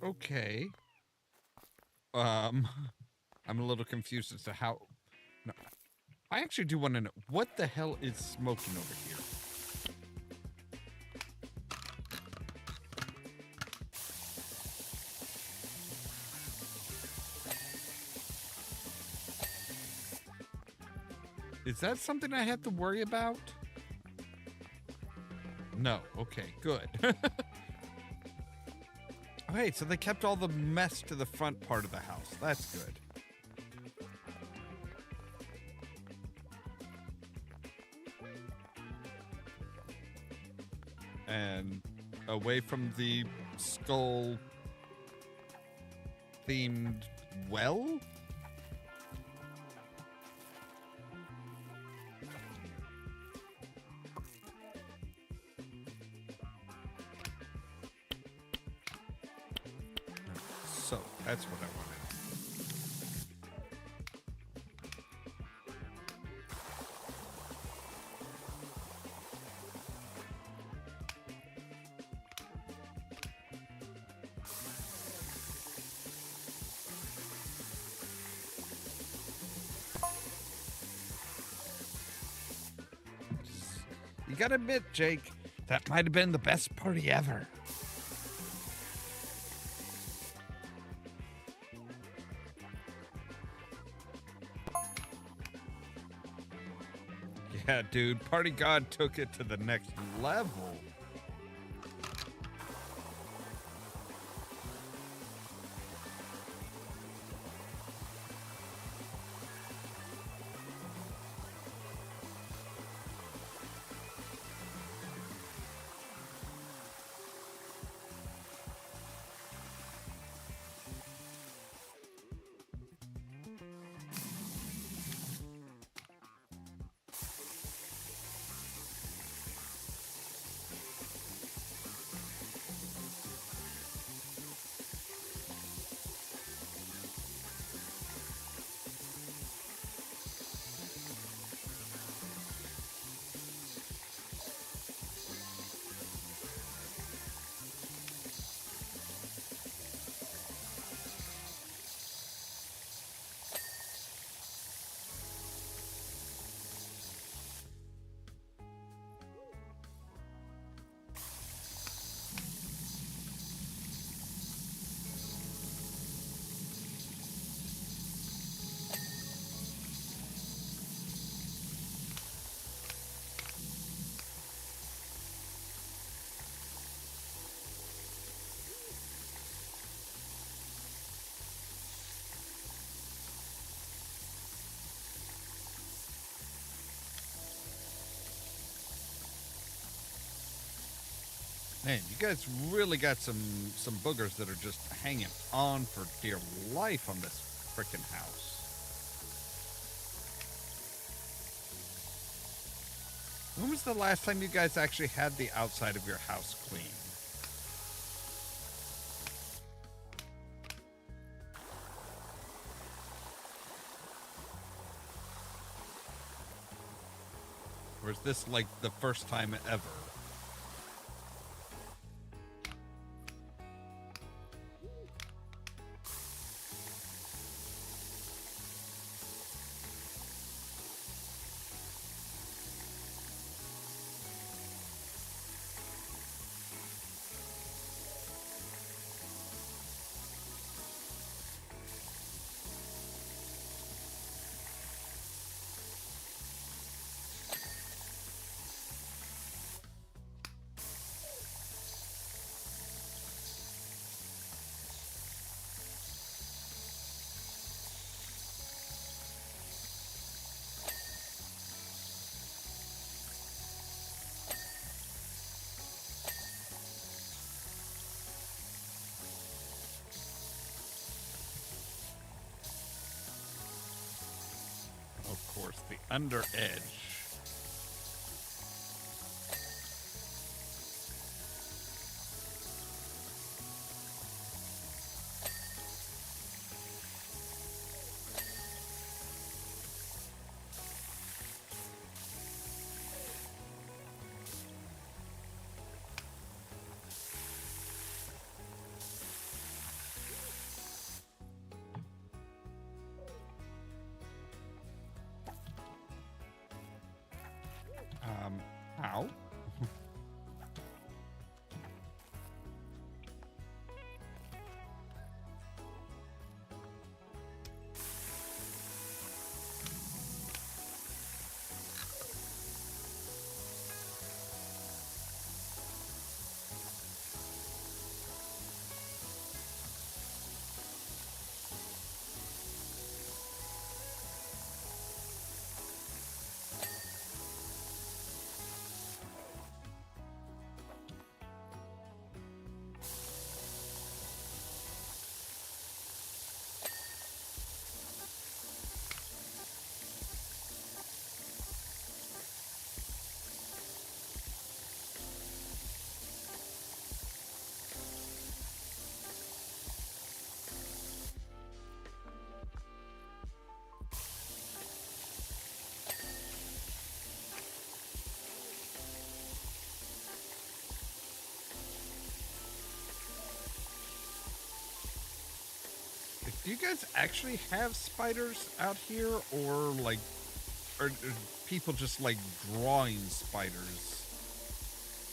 Okay. I'm a little confused as to how... No, I actually do want to know, what the hell is smoking over here? Is that something I have to worry about? No. Okay, good. Okay, so they kept all the mess to the front part of the house. That's good. And away from the skull themed well? So, that's what I wanted. You gotta admit, Jake, that might have been the best party ever. Yeah, dude, Party God took it to the next level. Man, you guys really got some boogers that are just hanging on for dear life on this frickin' house. When was the last time you guys actually had the outside of your house clean? Or is this like the first time ever? Of course, the under edge. Do you guys actually have spiders out here, or like, are people just like drawing spiders,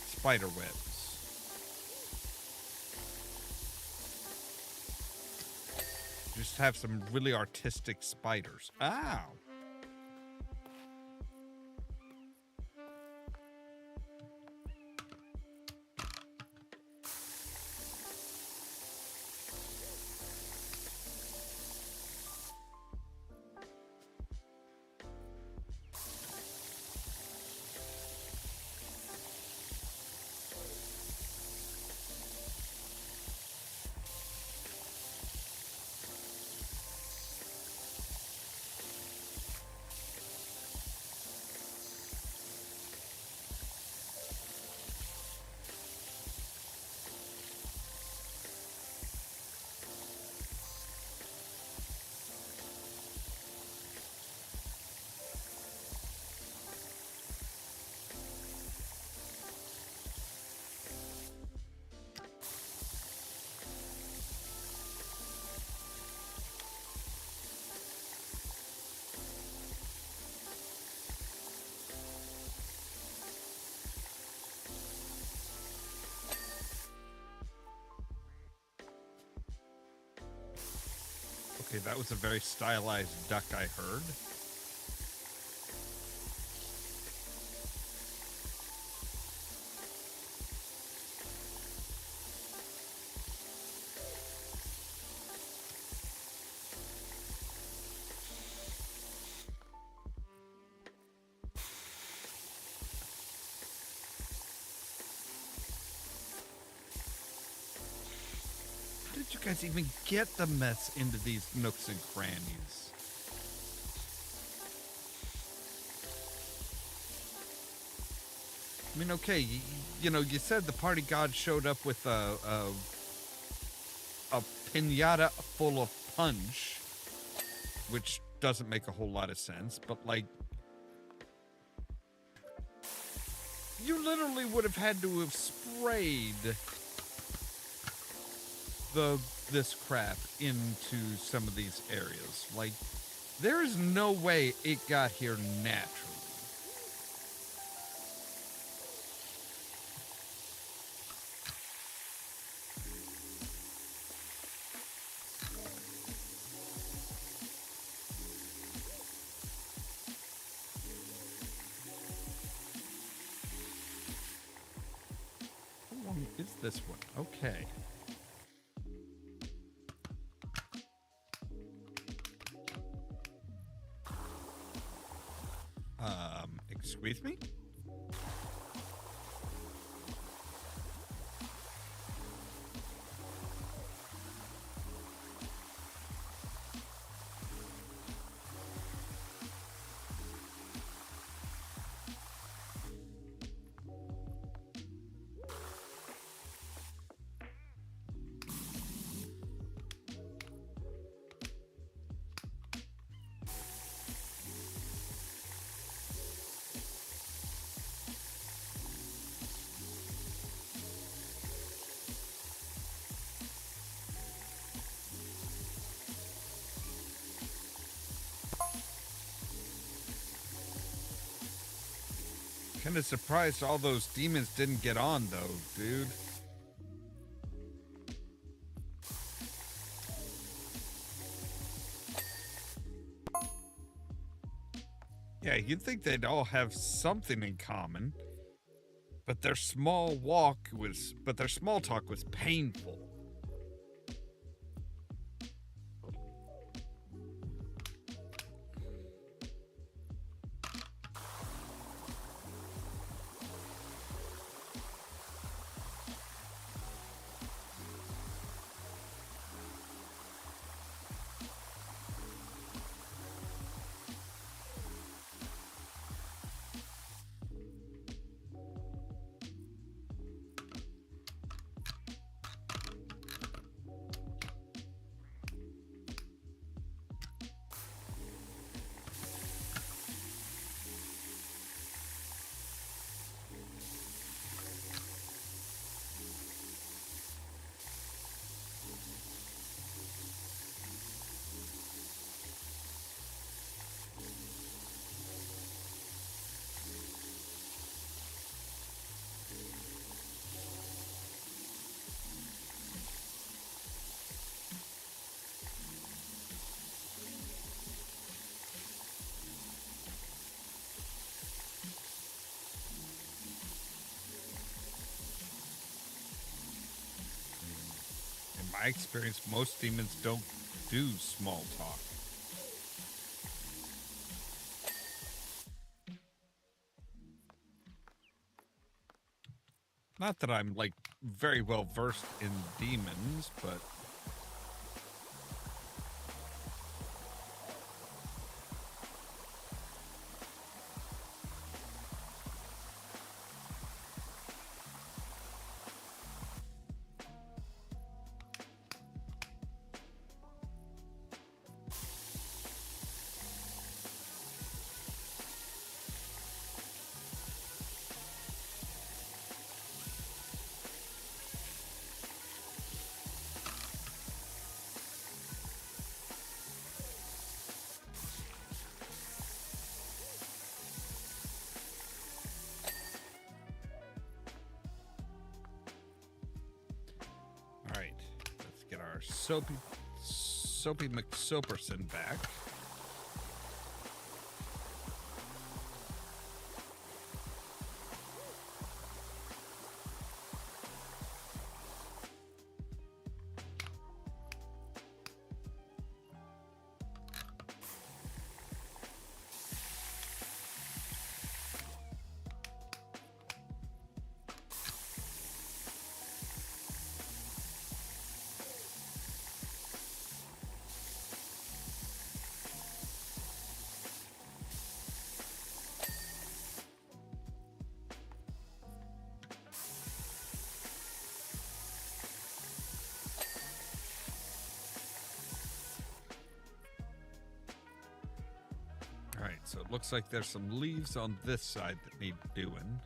spider webs? Just have some really artistic spiders. Ow. Okay, that was a very stylized duck I heard. How did you guys even get the mess into these nooks and crannies? I mean, okay, you know, you said the party god showed up with a pinata full of punch, which doesn't make a whole lot of sense, but like, you literally would have had to have sprayed this crap into some of these areas. Like, there is no way it got here naturally. How long is this one? Okay. Excuse me? Kind of surprised all those demons didn't get on, though, dude. Yeah, you'd think they'd all have something in common, but their small talk was painful. my experience, most demons don't do small talk. Not that I'm, like, very well versed in demons, but... Alright, let's get our Soapy McSoperson back. Alright, so it looks like there's some leaves on this side that need doing.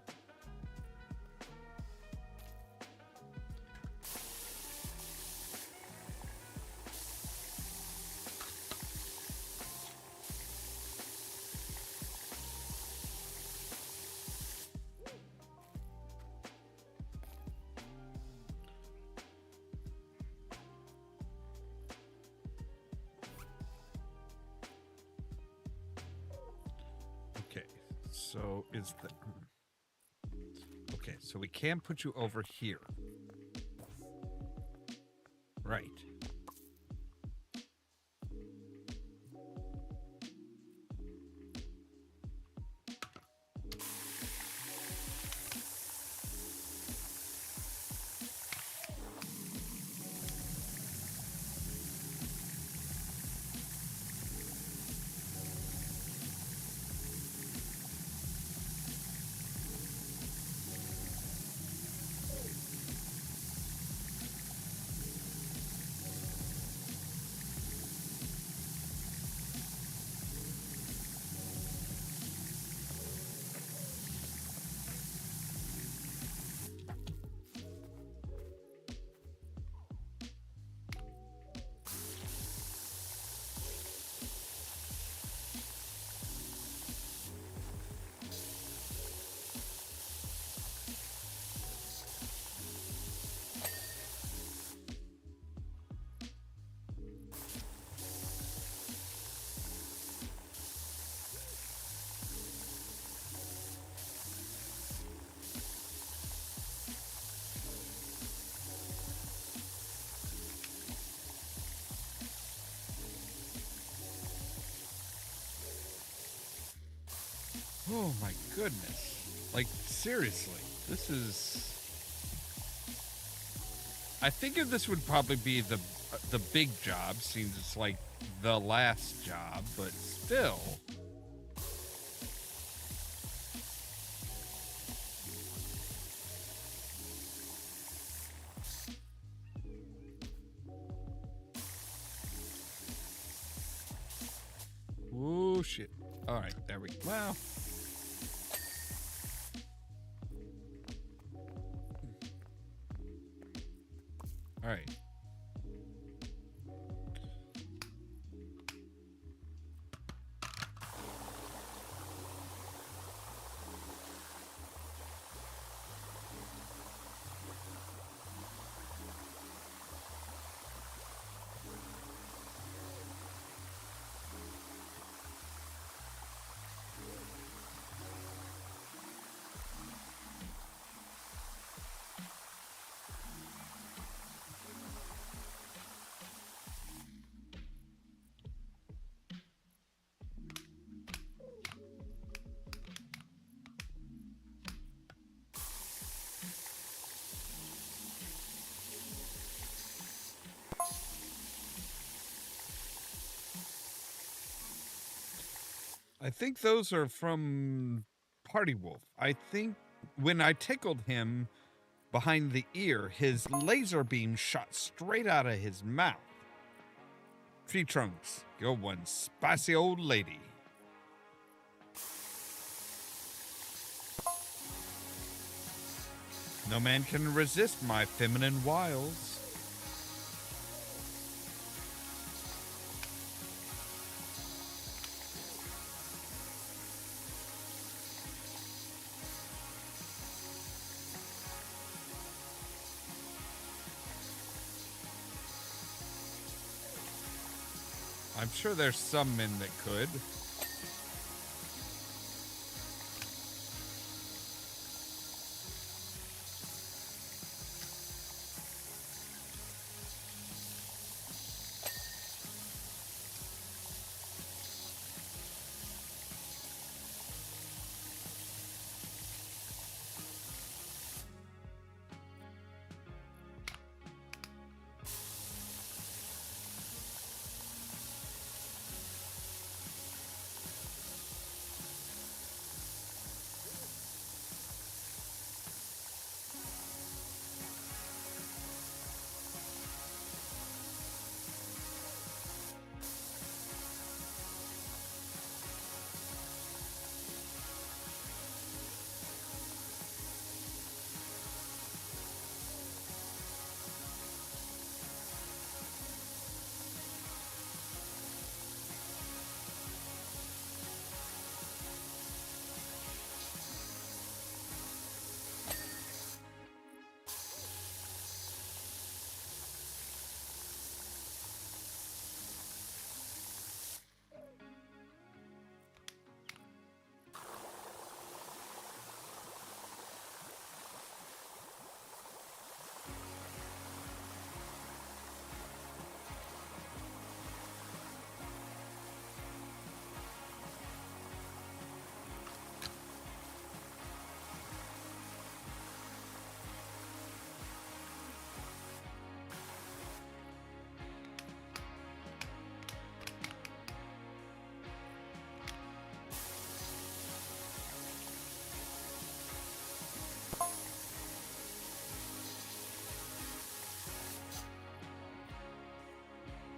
So is the... Okay, so we can put you over here. Right. Oh my goodness. Like, seriously, this is... I figured this would probably be the big job, seems it's like the last job, but still... Oh, shit. All right, there we go. Well... All right. I think those are from Party Wolf. I think when I tickled him behind the ear, his laser beam shot straight out of his mouth. Tree trunks, you're one spicy old lady. No man can resist my feminine wiles. I'm sure there's some men that could.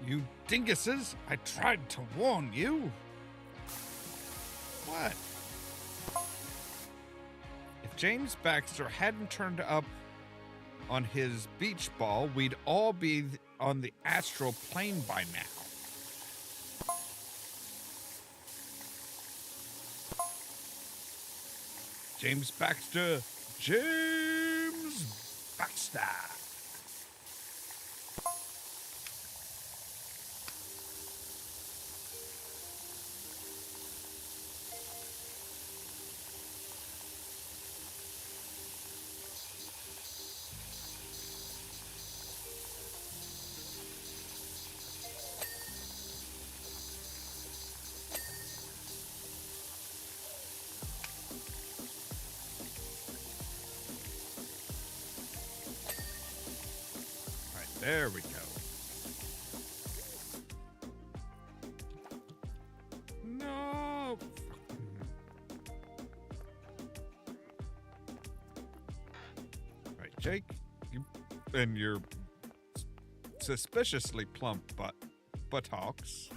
You dinguses, I tried to warn you. What? If James Baxter hadn't turned up on his beach ball, we'd all be on the astral plane by now. James Baxter. James Baxter. There we go. No. Right, Jake, you and your suspiciously plump buttocks.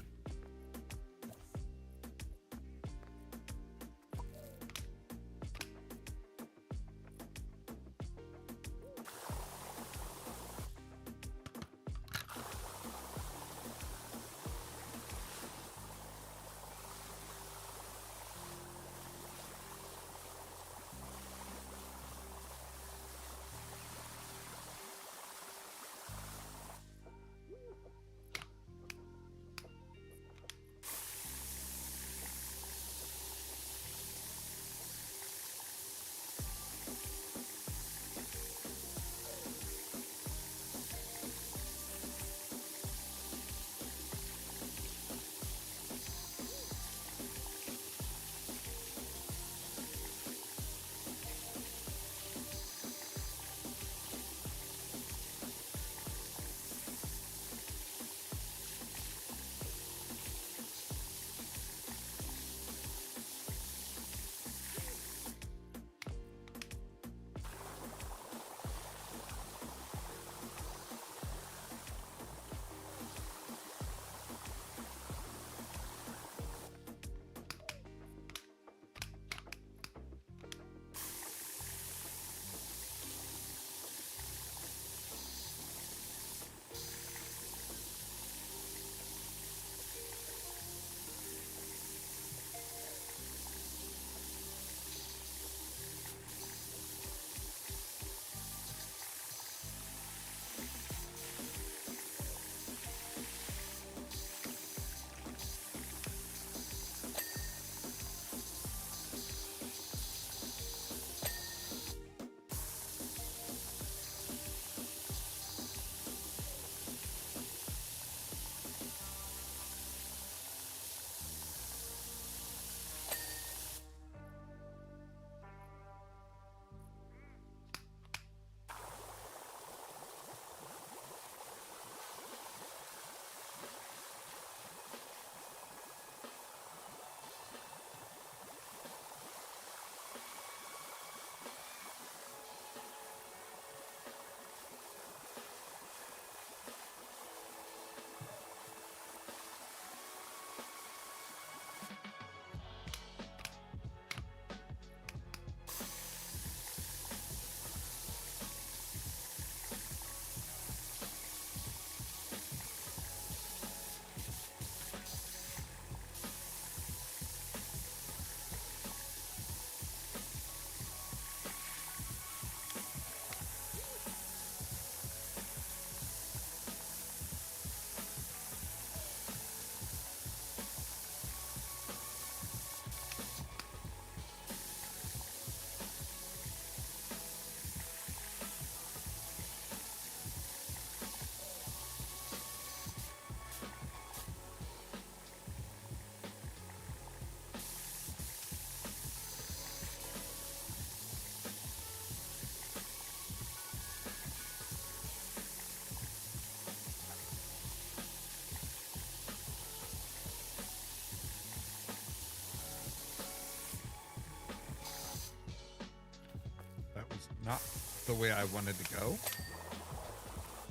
the way I wanted to go.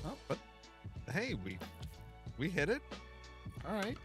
Oh, but hey, we hit it. All right.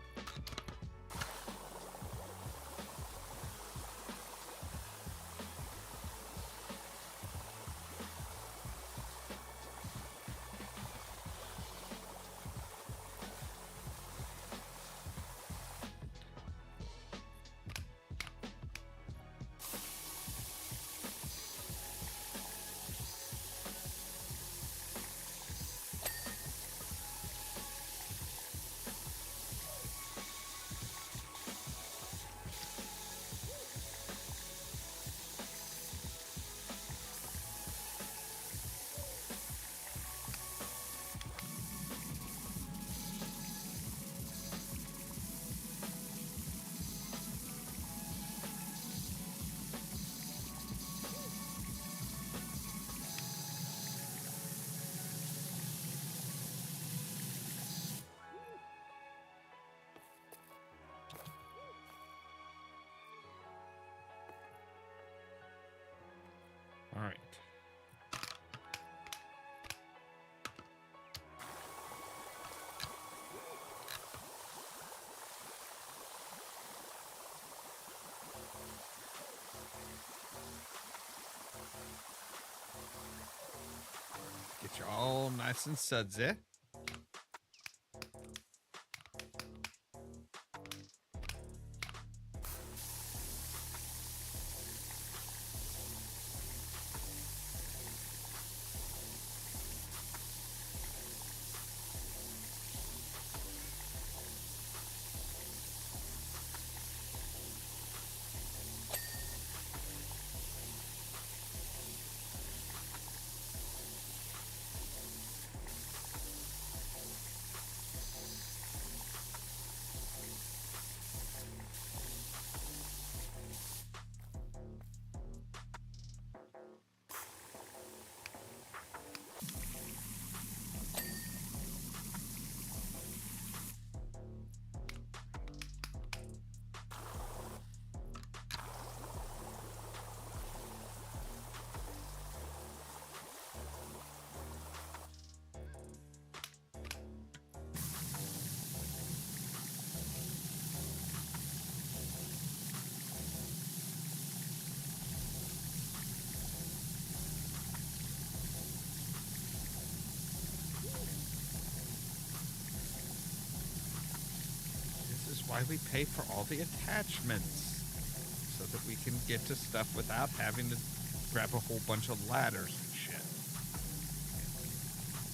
All right. Get you all nice and sudsy. This is why we pay for all the attachments, so that we can get to stuff without having to grab a whole bunch of ladders and shit.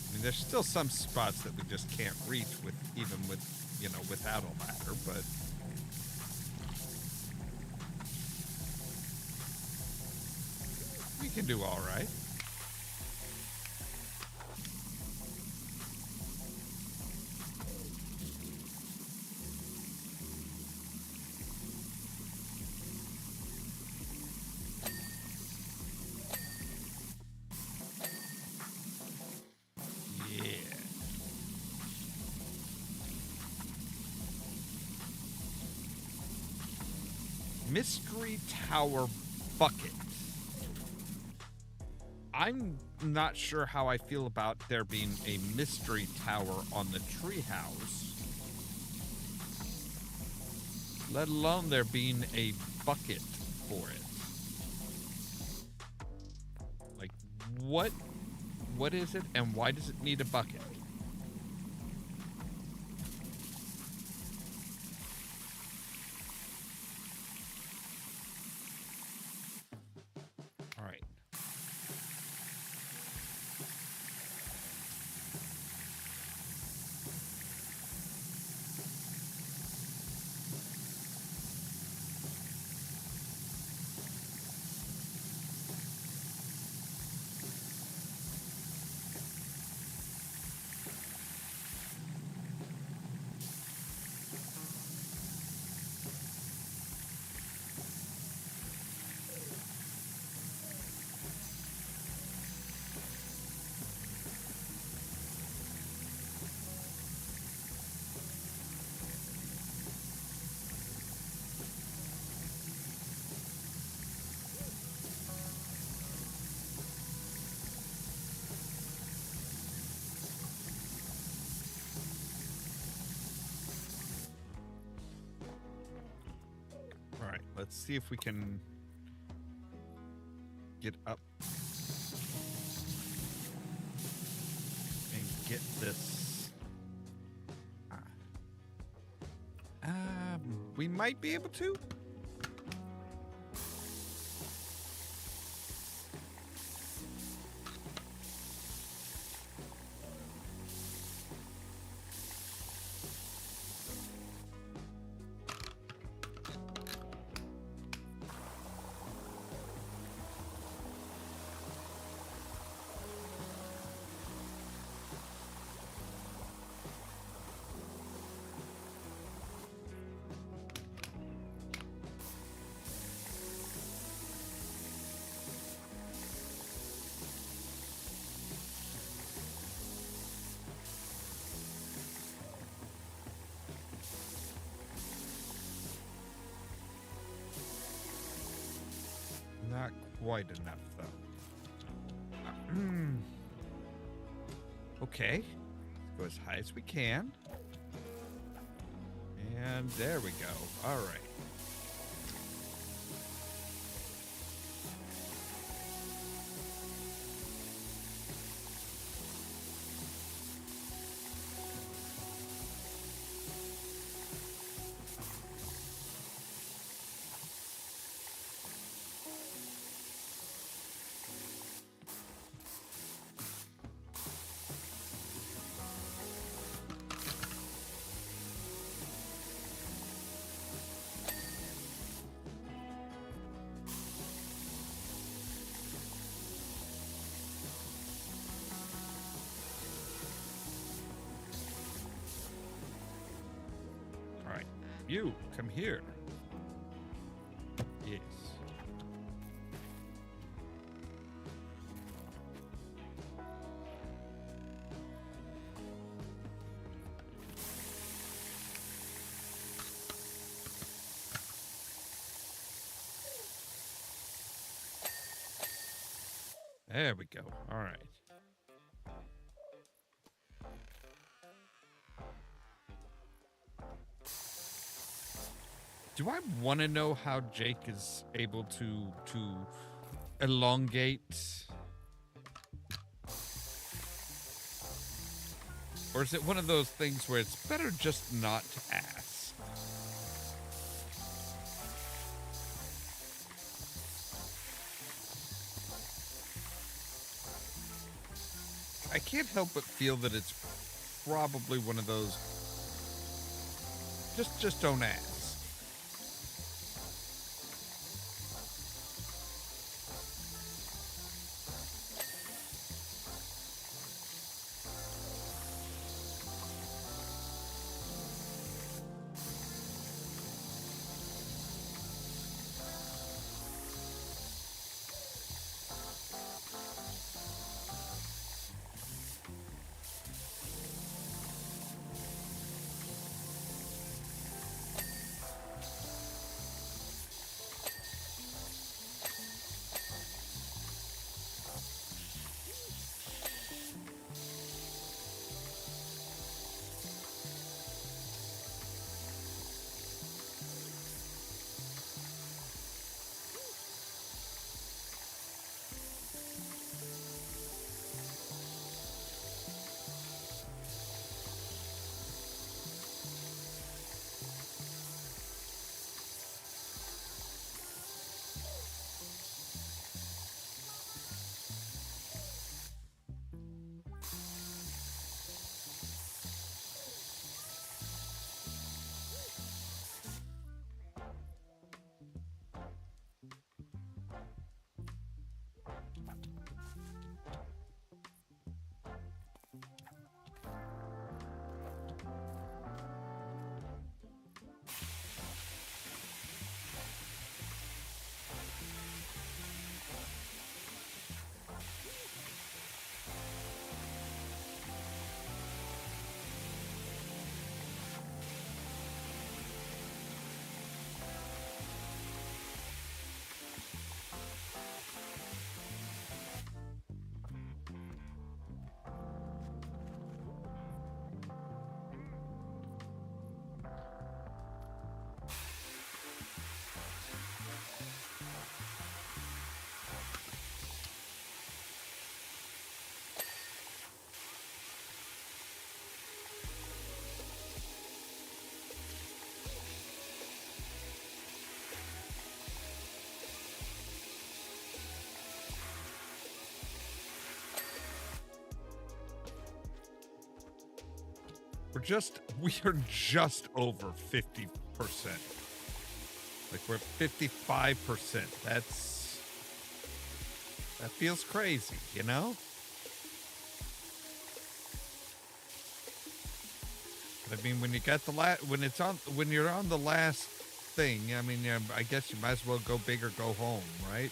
I mean, there's still some spots that we just can't reach with, even with, you know, without a ladder, but we can do all right. Mystery Tower Bucket. I'm not sure how I feel about there being a mystery tower on the treehouse, let alone there being a bucket for it. Like, what is it, and why does it need a bucket? All right. right, let's see if we can get up and get this. We might be able to. Not quite enough, though. Okay. Let's go as high as we can. And there we go. All right. All right. You, come here. Yes. There we go. All right. Do I want to know how Jake is able to elongate? Or is it one of those things where it's better just not to ask? I can't help but feel that it's probably one of those just don't ask. We are just over 50%. Like we're 55%. That feels crazy, you know? But I mean, when you got when you're on the last thing, I mean, I guess you might as well go big or go home, right?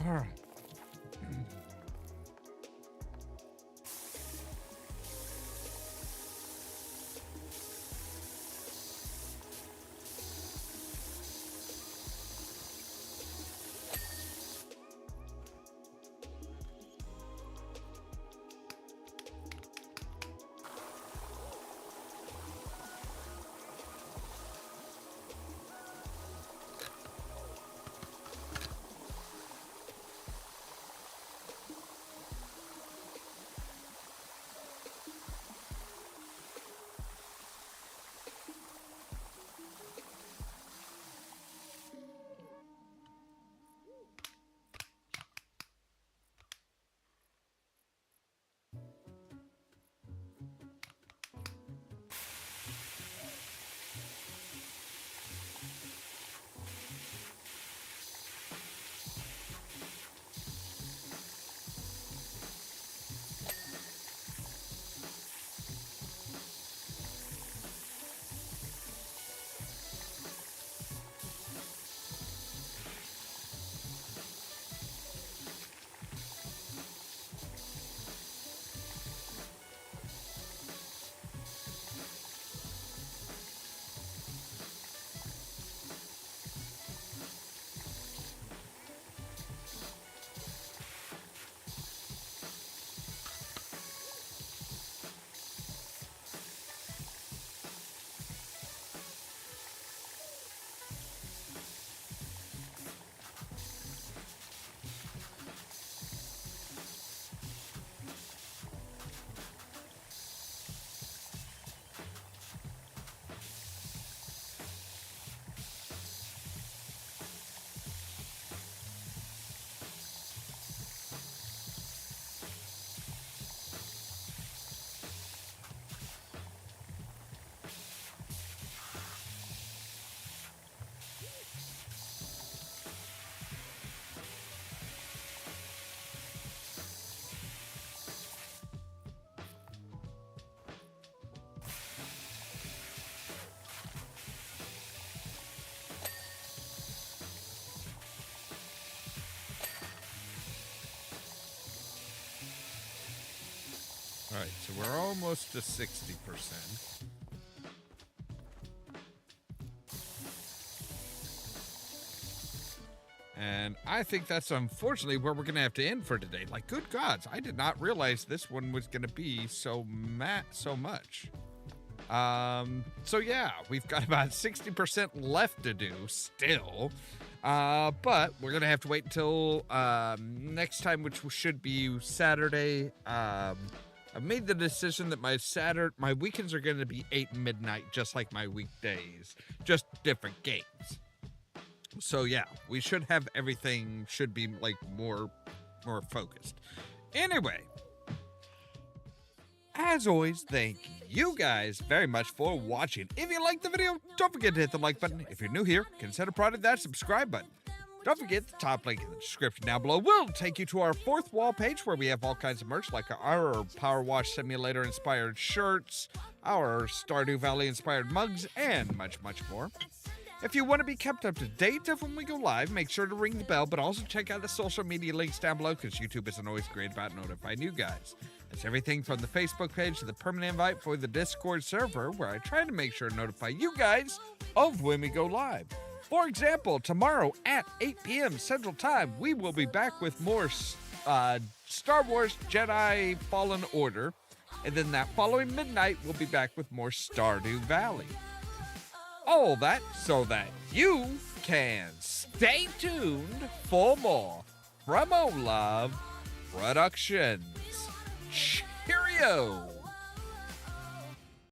All right. All right, so we're almost to 60%. And I think that's unfortunately where we're going to have to end for today. Like, good gods, I did not realize this one was going to be so much. So yeah, we've got about 60% left to do still. But we're going to have to wait until next time, which should be Saturday. I've made the decision that my weekends are going to be 8 midnight, just like my weekdays, just different games. So yeah, we should have everything should be like more focused. Anyway, as always, thank you guys very much for watching. If you liked the video, don't forget to hit the like button. If you're new here, consider prodding that subscribe button. Don't forget the top link in the description down below will take you to our fourth wall page where we have all kinds of merch like our Powerwash Simulator inspired shirts, our Stardew Valley inspired mugs, and much, much more. If you want to be kept up to date of when we go live, make sure to ring the bell, but also check out the social media links down below because YouTube isn't always great about notifying you guys. It's everything from the Facebook page to the permanent invite for the Discord server where I try to make sure to notify you guys of when we go live. For example, tomorrow at 8 p.m. Central Time, we will be back with more Star Wars Jedi Fallen Order. And then that following midnight, we'll be back with more Stardew Valley. All that so that you can stay tuned for more from Ollamh Productions. Cheerio!